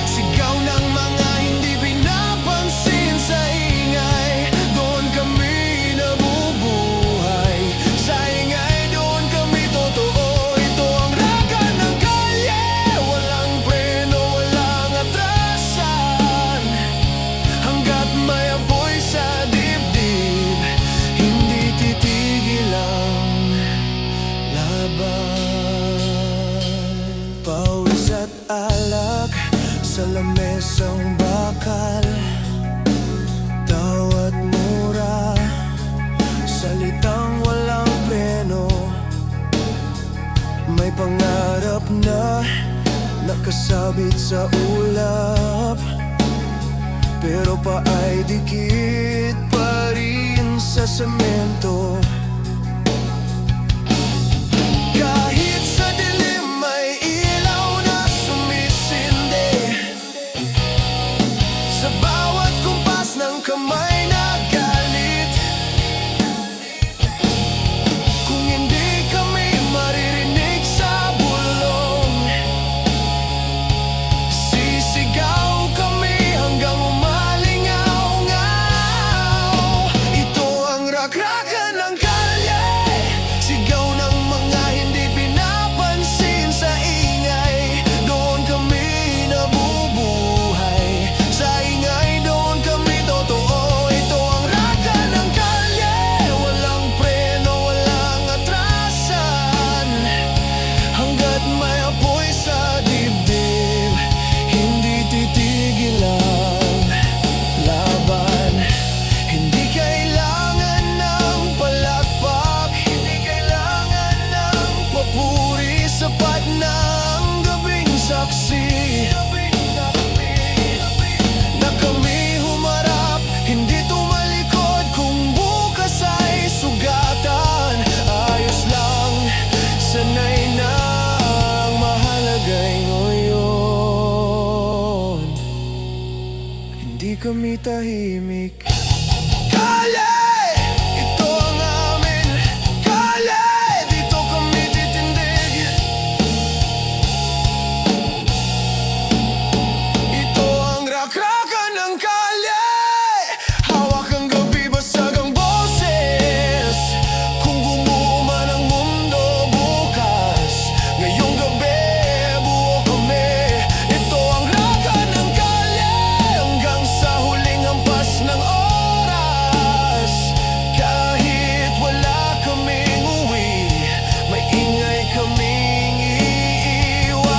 sigaw ng mga hindi pinapansin sa ingay. Doon kami nabubuhay, sa ingay doon kami totoo. Ito ang rakrakan ng kalye, walang preno, walang atrasan. Hanggat may apoy sa dibdib, hindi titigil ang laban. Pawis at alak sa lamesang bakal, tawat mura, salitang walang preno. May pangarap na nakasabit sa ulap, pero pa ay dikit pa rin sa semento. Kahit sa dilim may ilaw na sumisindi, sa bawat kumpas ng kamay na galit. Kung hindi kami maririnig sa bulong, sisigaw kami hanggang umalingaw-ngaw. Ito ang rakrakan ng kalye, sigaw ng mga hindi pinapansin sa ingay. Doon kami nabubuhay, sa ingay doon kami totoo. Ito ang rakrakan ng kalye, walang preno, walang atrasan. Hanggat may apoy sa dibdib, hindi titigil ang laban. Hindi kailangan ng palakpak, hindi kailangan ng papuri, sapat na ang gabing saksi na kami humarap, hindi tumalikod. Kung bukas ay sugatan, ayos lang, sanay na ang mahalagay ngayon. Hindi kami tahimik. Kalye! Ito ang amin. Kalye! Dito kami titindig. Ito ang rakrakan ng kalye. Hawak ang gabi, basag ang boses. Kung gumuho man ang mundo bukas, ngayong gabi buo kami. Ito ang rakrakan ng kalye, hanggang sa huling hampas ng oras. Kahit wala kaming uwi, may ingay kaming iiwan.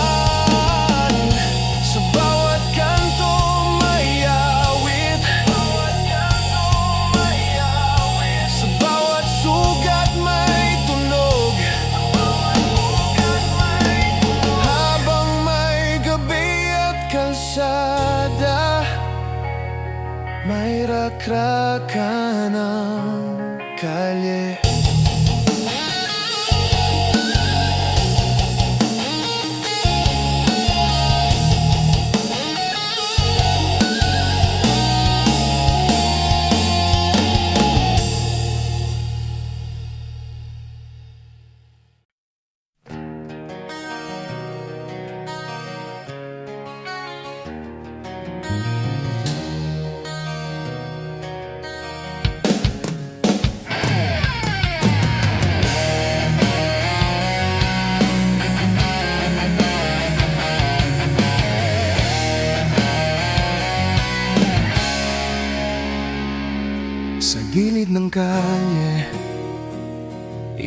Sa bawat kanto may awit, sa bawat sugat may tunog. Habang may gabi at kalsada, may rakrakan ng kalye. Sa gilid ng kalye,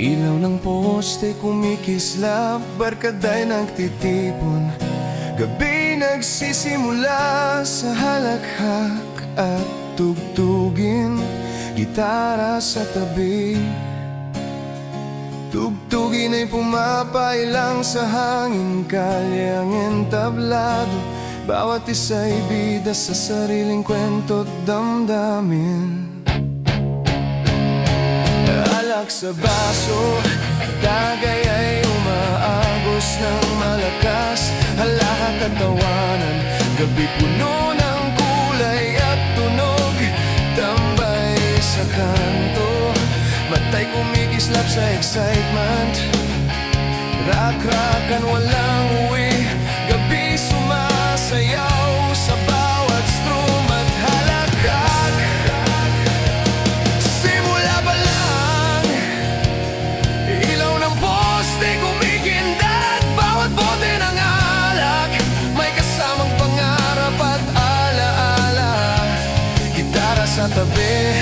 Ilaw ng poste kumikislap, barkada'y nagtitipon. Gabi nagsisimula sa halakhak at tugtugin. Gitara sa tabi, tugtugin ay pumapailang sa hangin. Kalye ang entablado, bawat isa'y bida sa sariling kwento't damdamin. Alak sa baso, tagay ay umaagos ng malakas. Halahak at tawanan, gabi puno ng kulay at tunog. Tambay sa kanto, matay kumikislap sa excitement. Rak-rakan walang uwi, gabi sumasayaw sa bawat strum at halakhak. Simula pa lang, ilaw ng poste kumikindat. Bawat bote ng alak may kasamang pangarap at alaala. Gitara sa tabi,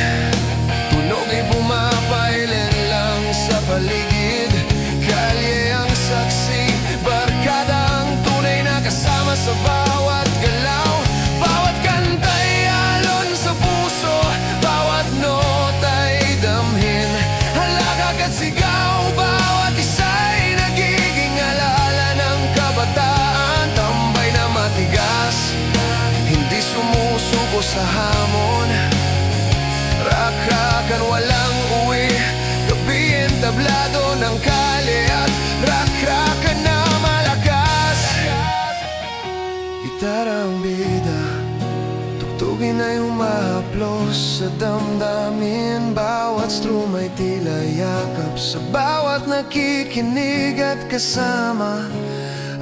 tunog ay pumapailan lang sa paligid. Kalye ang saksi, barkada ang tunay na kasama sa bawat galaw. Bawat kanta'y alon sa puso, bawat nota'y damhin. Halakak at sigaw, bawat isa'y nagiging alala ng kabataan. Tambay na matigas, hindi sumusuko sa hamon. Rak-rakan walang uwi, gabi entablado ng kalye at rak-rakan na malakas. Gitara ang bida, tugtugin ay humahaplos sa damdamin. Bawat strum ay tila yakap sa bawat nakikinig at kasama.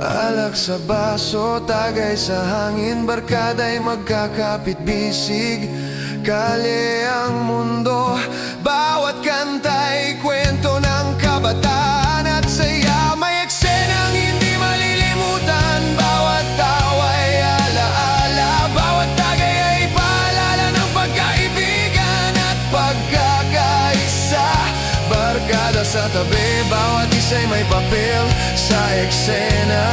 Alak sa baso, tagay sa hangin, barkada'y magkakapit-bisig. Kalye ang mundo, bawat kanta'y kwento ng kabataan at saya. May eksenang hindi malilimutan, bawat tawa'y alaala. Bawat tagay ay paalala ng pagkaibigan at pagkakaisa. Barkada sa tabi, bawat isa'y may papel sa eksena.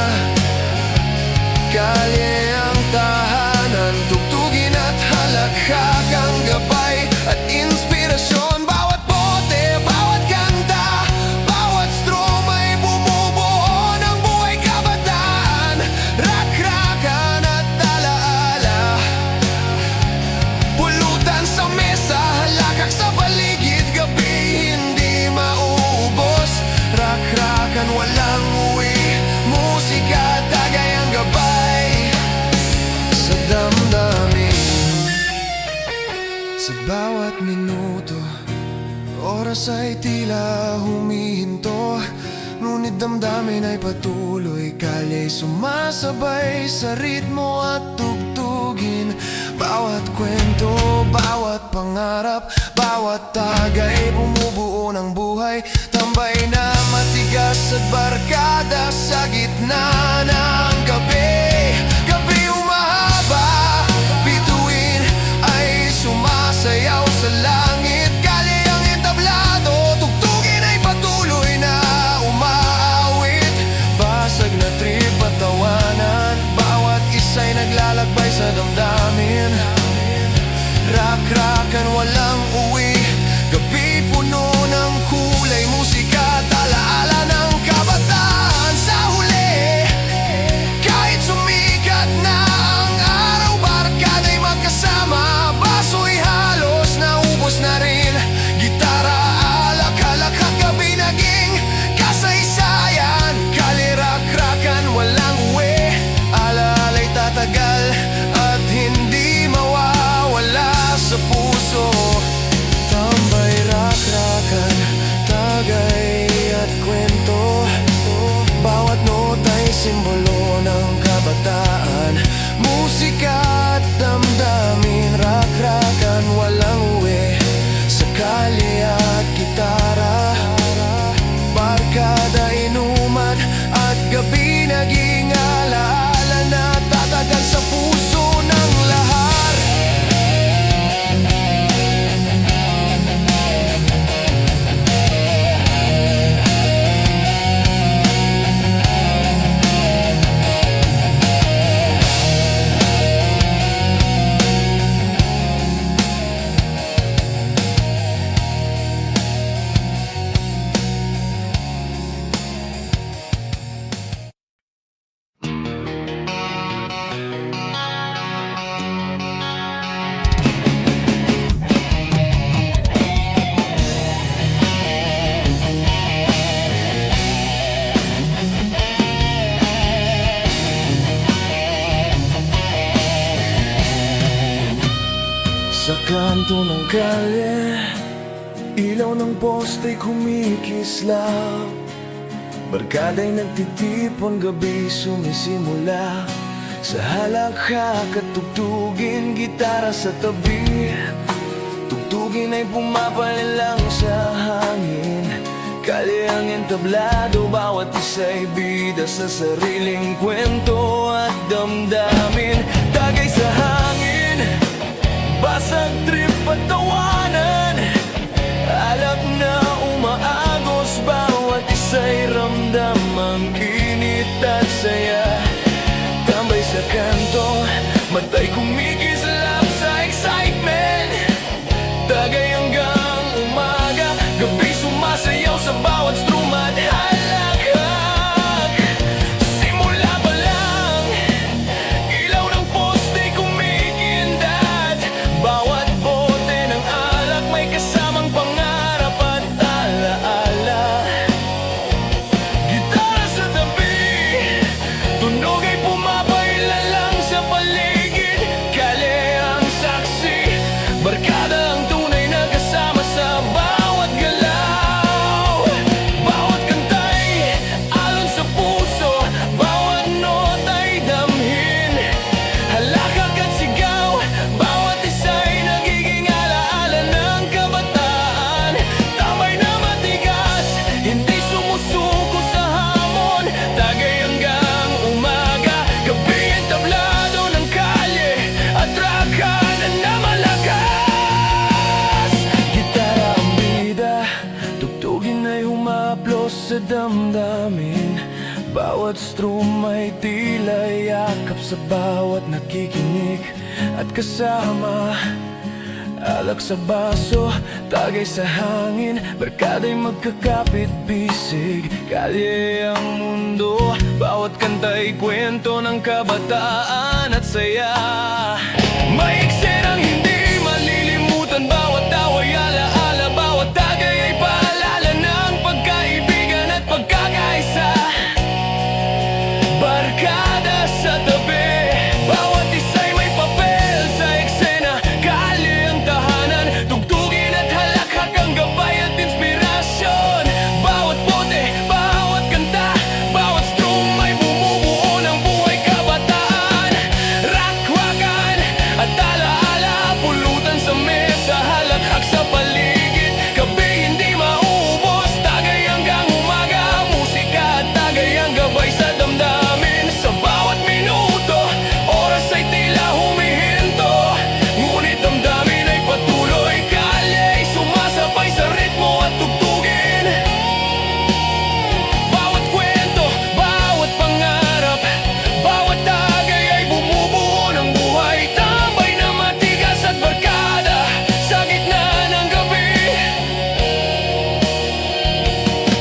Kalye ang tahanan, tugtugin at halakhak ang gabay at inspirasyon. Bawat bote, bawat kanta, bawat strum ay bumubuo ng buhay kabataan. Rak-rakan at alaala, pulutan sa mesa, halakak sa paligid. Gabi hindi mauubos, rak-rakan walang uwi. Musika, tagay ang gabay sa damdamin. Sa bawat minuto, oras ay tila humihinto, ngunit damdamin ay patuloy. Kalya'y sumasabay sa ritmo at tugtugin. Bawat kwento, bawat pangarap, bawat tagay bumubuo ng buhay. Tambay na matigas at barkada sa gitna ng gabi. Gabi umahaba, bituin ay sumasayaw sa langit. Kalye ang entablado, tugtugin ay patuloy na umaawit. Basag na trip at tawanan, bawat isa'y naglalakbay sa damdamin. Rak-rakan walang uwi, gabi puno ng kulay, musika at alaala ng kabataan. Sa huli, kwento ng kalye, ilaw ng poste'y kumikislap, barkada'y nagtitipon, gabi sumisimula. Sa halakha katugtugin, gitara sa tabi, tugtugin ay pumapalilang sa hangin. Kalye ang entablado, bawat isa'y bida sa sariling kwento at damdamin. Tagay sa hangin, basag trip at tawanan, alak na umaagos, bawat isa'y ramdam ang init at saya. Tambay sa kanto, matay kumikislap sa excitement. Tagay hanggang umaga, gabi sumasayaw sa bawat strum at halakhak. Simula pa lang, ilaw ng poste'y kumikindat, bawat bote ng alak may kasamang pangarap at alaala. Gitara sa tabi, tunog ay pumapailalang sa paligid. Kalye ang saksi, barkada ang tunay na kasama sa bawat galaw. Bawat kanta'y alon sa puso, bawat nota'y damhin. Halakak at sigaw, bawat isa'y nagiging alaala ng kabataan. Tambay na matigas, hindi sumusuko sa hamon. Tagay hanggang umaga, gabi ang tablado ng kalye at rakana na malakas. Gitara ang bida, tugtugin ay humaplos sa damdamin. Bawat strum ay tila yakap sa bawat nakikinig at kasama. Alak sa baso, tagay sa hangin, barkada'y magkakapit-bisig. Kalye ang mundo, bawat kanta'y kwento ng kabataan at saya. May eksenang hindi malilimutan, bawat away alaala, bawat tagay ay paalala ng pagkaibigan at pagkakaisa. Barkada sa tabi, bawat isa'y may papel sa eksena. Kalye ang tahanan, tugtugin at halakhak ang gabay at inspirasyon. Bawat bote, bawat kanta, bawat strum ay bumubuo ng buhay kabataan. Rakwakan at alaala, pulutan sa mesa, halakhak sa paligid. Gabi hindi mauubos, tagay hanggang umaga, musika at tagay ang gabay sa damdamin. Sa bawat minuto, oras ay tila humihinto, ngunit damdamin ay patuloy. Kalye ay sumasabay sa ritmo at tugtugin. Bawat kwento, bawat pangarap, bawat tagay ay bumubuo ng buhay. Tambay na matigas at barkada sa gitna ng gabi.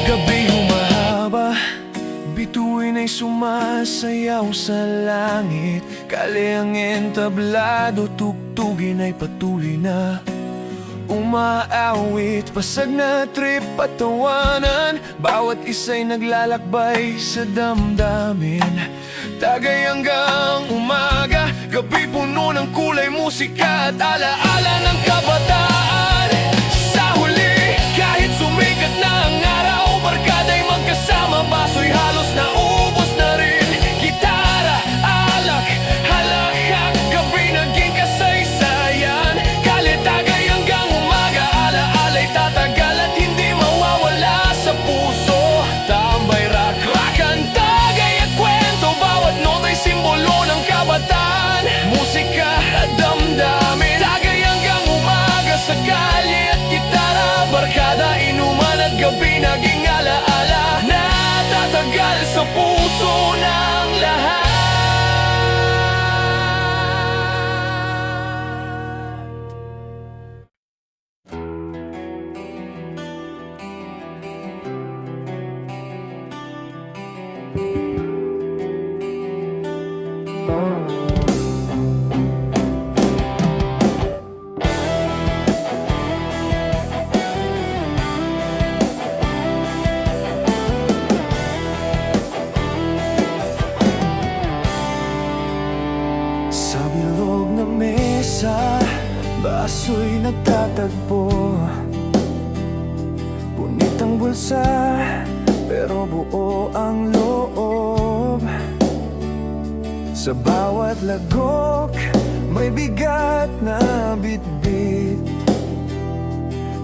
Gabi humahaba, bituin ay sumasayaw sa langit. Kalye ang entablado, tugtugin ay patuloy na umaawit. Pasag na trip at tawanan, bawat isa'y naglalakbay sa damdamin. Tagay hanggang umaga, gabi puno ng kulay, musika at alaala ng kabataan. Sa huli, kahit sumikat na ang araw, barkada'y magkasama, baso'y halos naubos na rin. Gitara, alak, halakhak, gabi naging kasaysayan. Kalye tagay hanggang umaga, alaala'y tatagal at hindi mawawala sa puso. Tambay rakrakan, tagay at kwento, bawat nota'y simbolo ng kabataan. Musika at damdamin, tagay hanggang umaga sa kalye at gitara. Barkada, inuman at gabi naging alaala, natatagal sa puso ng lahat. Baso'y natagpo. Punit ang bulsa, pero buo ang loob. Sa bawat lagok, may bigat na bitbit.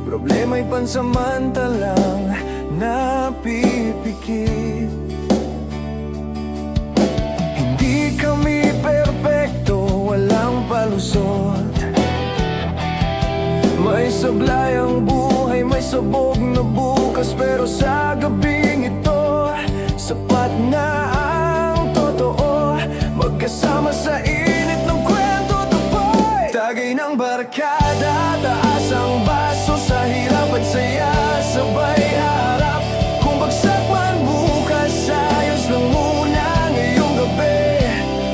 Problema'y pansamantalang napipikit. Hindi kami perpekto, walang palusot. May sablay ang buhay, may sabog na bukas. Pero sa gabing ito, sapat na ang totoo. Magkasama sa init ng kwento tapoy. Tagay ng barkada, taas ang baso. Sa hirap at saya, sabay harap. Kung bagsak man bukas, ayos lang muna ngayong gabi.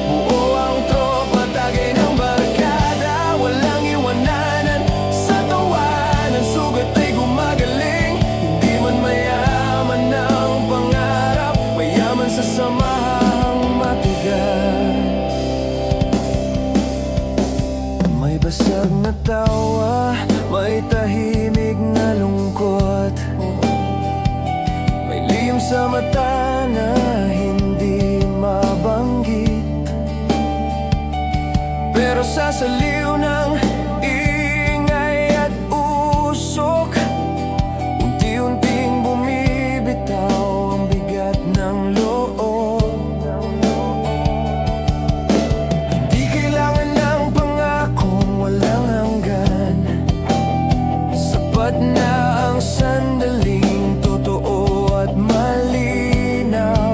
Buo ang tropa, tagay ng barkada. Walang iwananan sa tawanan, sugat ay gumagaling. Hindi man mayaman ng pangarap, mayaman sa samahang matigas. May basag na tawa, may tahimik na lungkot. May lihim sa mata na hindi mabanggit. Pero sa saliw ng ingay at usok, unti-unting bumibitaw ang bigat ng loob. Hindi kailangan ng pangakong walang hanggan. Sapat na ang sandaling totoo at malinaw.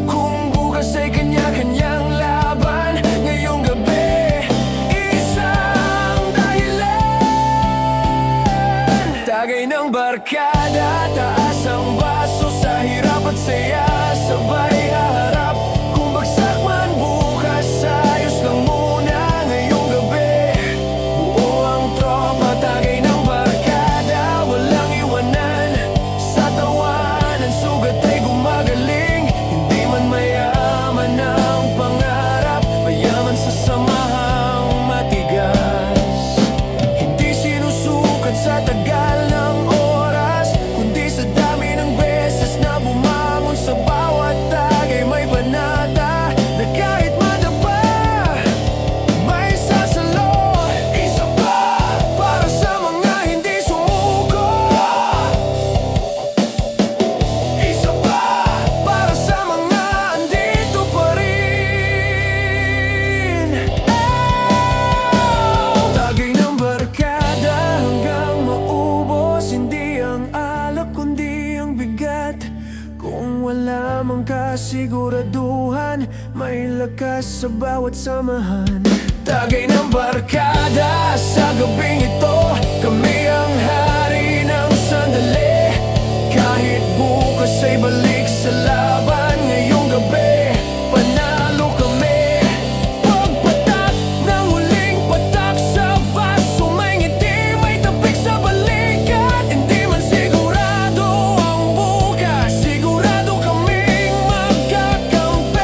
Kung bukas ay kanya-kanyang laban, ngayong gabi, isang dahilan. Tagay ng barkada, taas ang baso. Sa hirap at saya, sabay haharap. Kung bagsak man bukas, ayos lang muna ngayong gabi. Buo ang tropa, tagay ng barkada. Walang iwanan sa tawanan, sugat ay gumagaling. Hindi man mayaman ang pangarap, mayaman sa samahang matigas. Hindi sinusukat sa tagal ng oras, kundi sa dami ng beses na bumangon. Sa bawat tagay may banata na kahit madapa, may sasalo. Isa pa para sa mga hindi sumuko. Isa pa para sa mga andito pa rin. Tagay ng barkada hanggang maubos. Hindi ang alak kundi ang bigat. Kung wala mang kasiguraduhan, may lakas sa bawat samahan. Tagay ng barkada sa gabing ito, kami ang hari ng sandali. Kahit bukas ay balik sa laban, ngayong gabi, panalo kami. Pagpatak ng huling patak sa baso, may ngiti, may tapik sa balikat. Hindi man sigurado ang bukas, sigurado kaming magkakampi.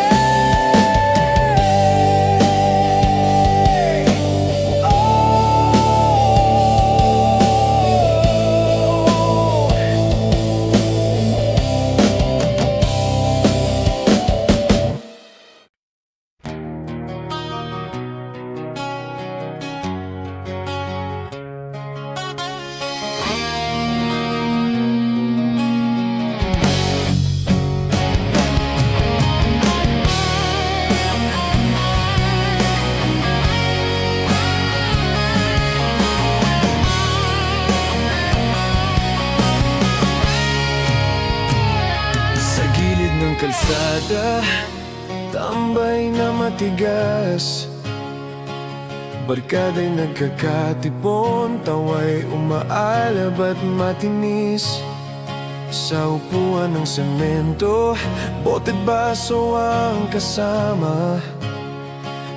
Sa gilid ng kalsada, tambay na matigas. Barkada'y nagkakatipon, tawa'y umaalab at matinis. Sa upuan ng semento, bote't baso ang kasama.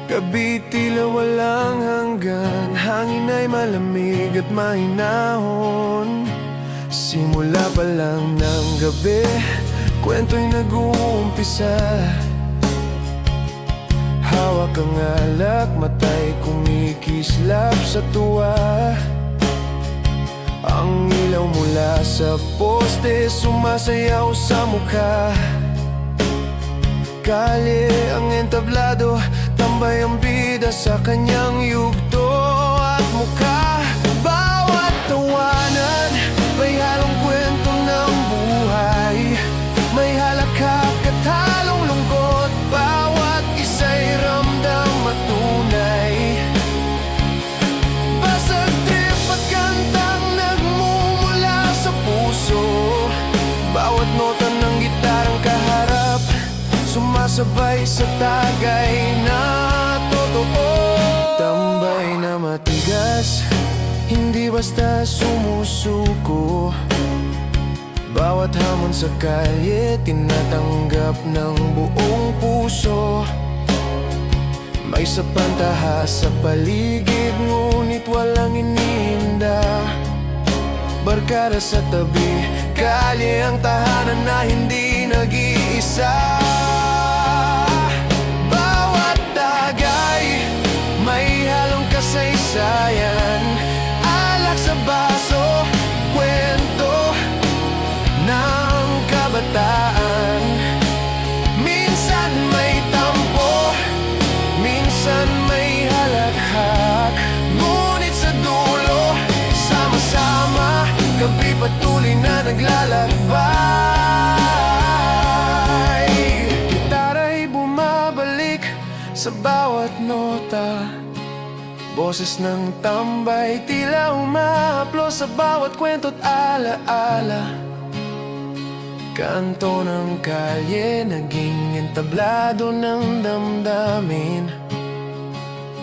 Gabi tila walang hanggan, hangin ay malamig at mahinahon. Simula pa lang ng gabi, kwento'y nag-uumpisa. Hawak ang alak, mata'y kumikita. kumikislap sa tuwa. Ang ilaw mula sa poste sumasayaw sa mukha. Kalye ang entablado, tambay ang bida sa kanyang yugto at mukha. Bawat tawanan may halong kwento ng buhay, may halakak at halong lungkot. Bawat isa'y ramdam matunay. Basag trip at kantang nagmumula sa puso. Bawat nota ng gitarang kaharap sumasabay sa tagay na totoo. Tambay na matigas, hindi basta sumusuko. Bawat hamon sa kalye tinatanggap ng buong puso. May sapantaha sa paligid ngunit walang iniinda. Barkada sa tabi, kalye ang tahanan na hindi nag-iisa. Bawat tagay may halong kasaysayan, alak sa baso, kwento ng kabataan. Minsan may tampo, minsan may halakhak, ngunit sa dulo, sama-sama, gabi patuloy na naglalakbay. Gitara'y bumabalik sa bawat nota, boses ng tambay tila umahaplo sa bawat kwento't alaala. Kanto ng kalye naging entablado ng damdamin.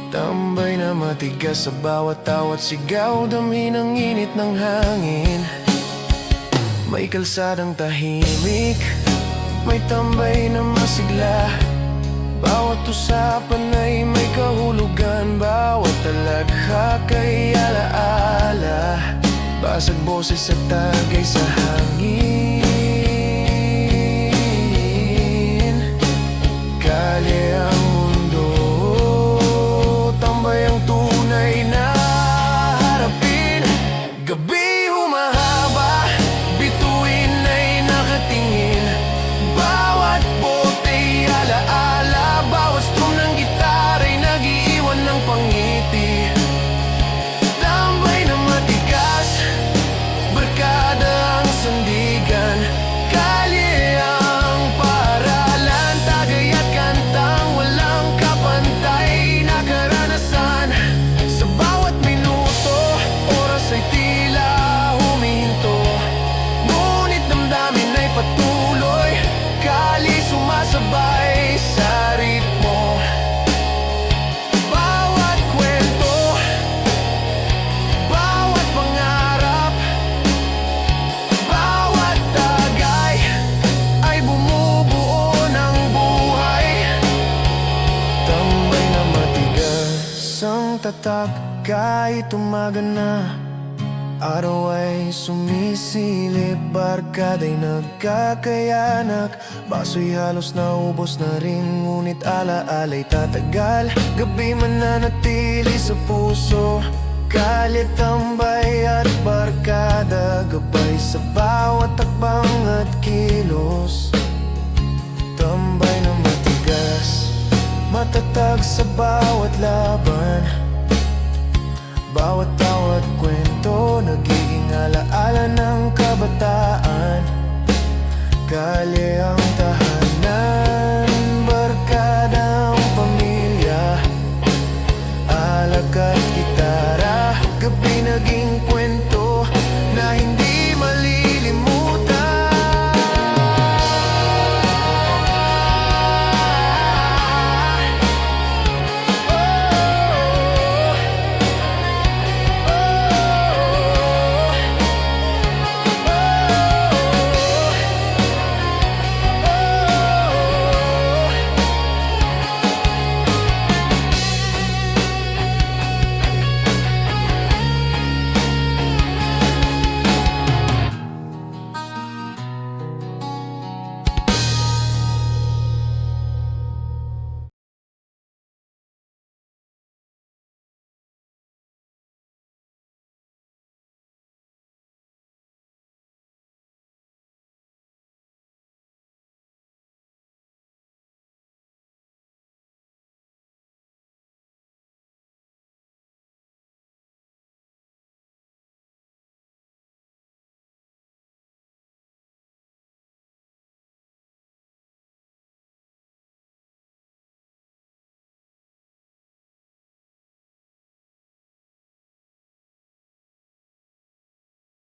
Tambay na matigas sa bawat tawat sigaw, dami ng init ng hangin. May kalsadang tahimik, may tambay na masigla. Bawat usapan ay may kahulugan, bawat talaghak ay alaala. Basag boses at tagay sa hangin. Kalye ang mundo, tambay ang tunay na harapin. Gabi humahaba, bituin ay nakatingin. Bawat bote'y alaala, bawat strum ng gitara'y nag-iiwan ng pangiti. Tambay na matigas, barkada ang sandigan. Kalye ang paaralan, tagay at kantang walang kapantay na karanasan. Sa bawat minuto, oras ay tila huminto, ngunit damdamin ay patuloy. Kalye sumasabay sa ritmo. Bawat kwento, bawat pangarap, bawat tagay ay bumubuo ng buhay. Tambay na matigas ang tatak kahit umaga na. Araw ay sumisilip, barkada'y nagkakayanak. Baso'y halos naubos na rin, ngunit alaala'y tatagal. Gabi mananatili sa puso, kalye, tambay at barkada. Gabay sa bawat takbang at kilos. Tambay na matigas, matatag sa bawat laban. Bawat tawat kwento nagiging alaala ng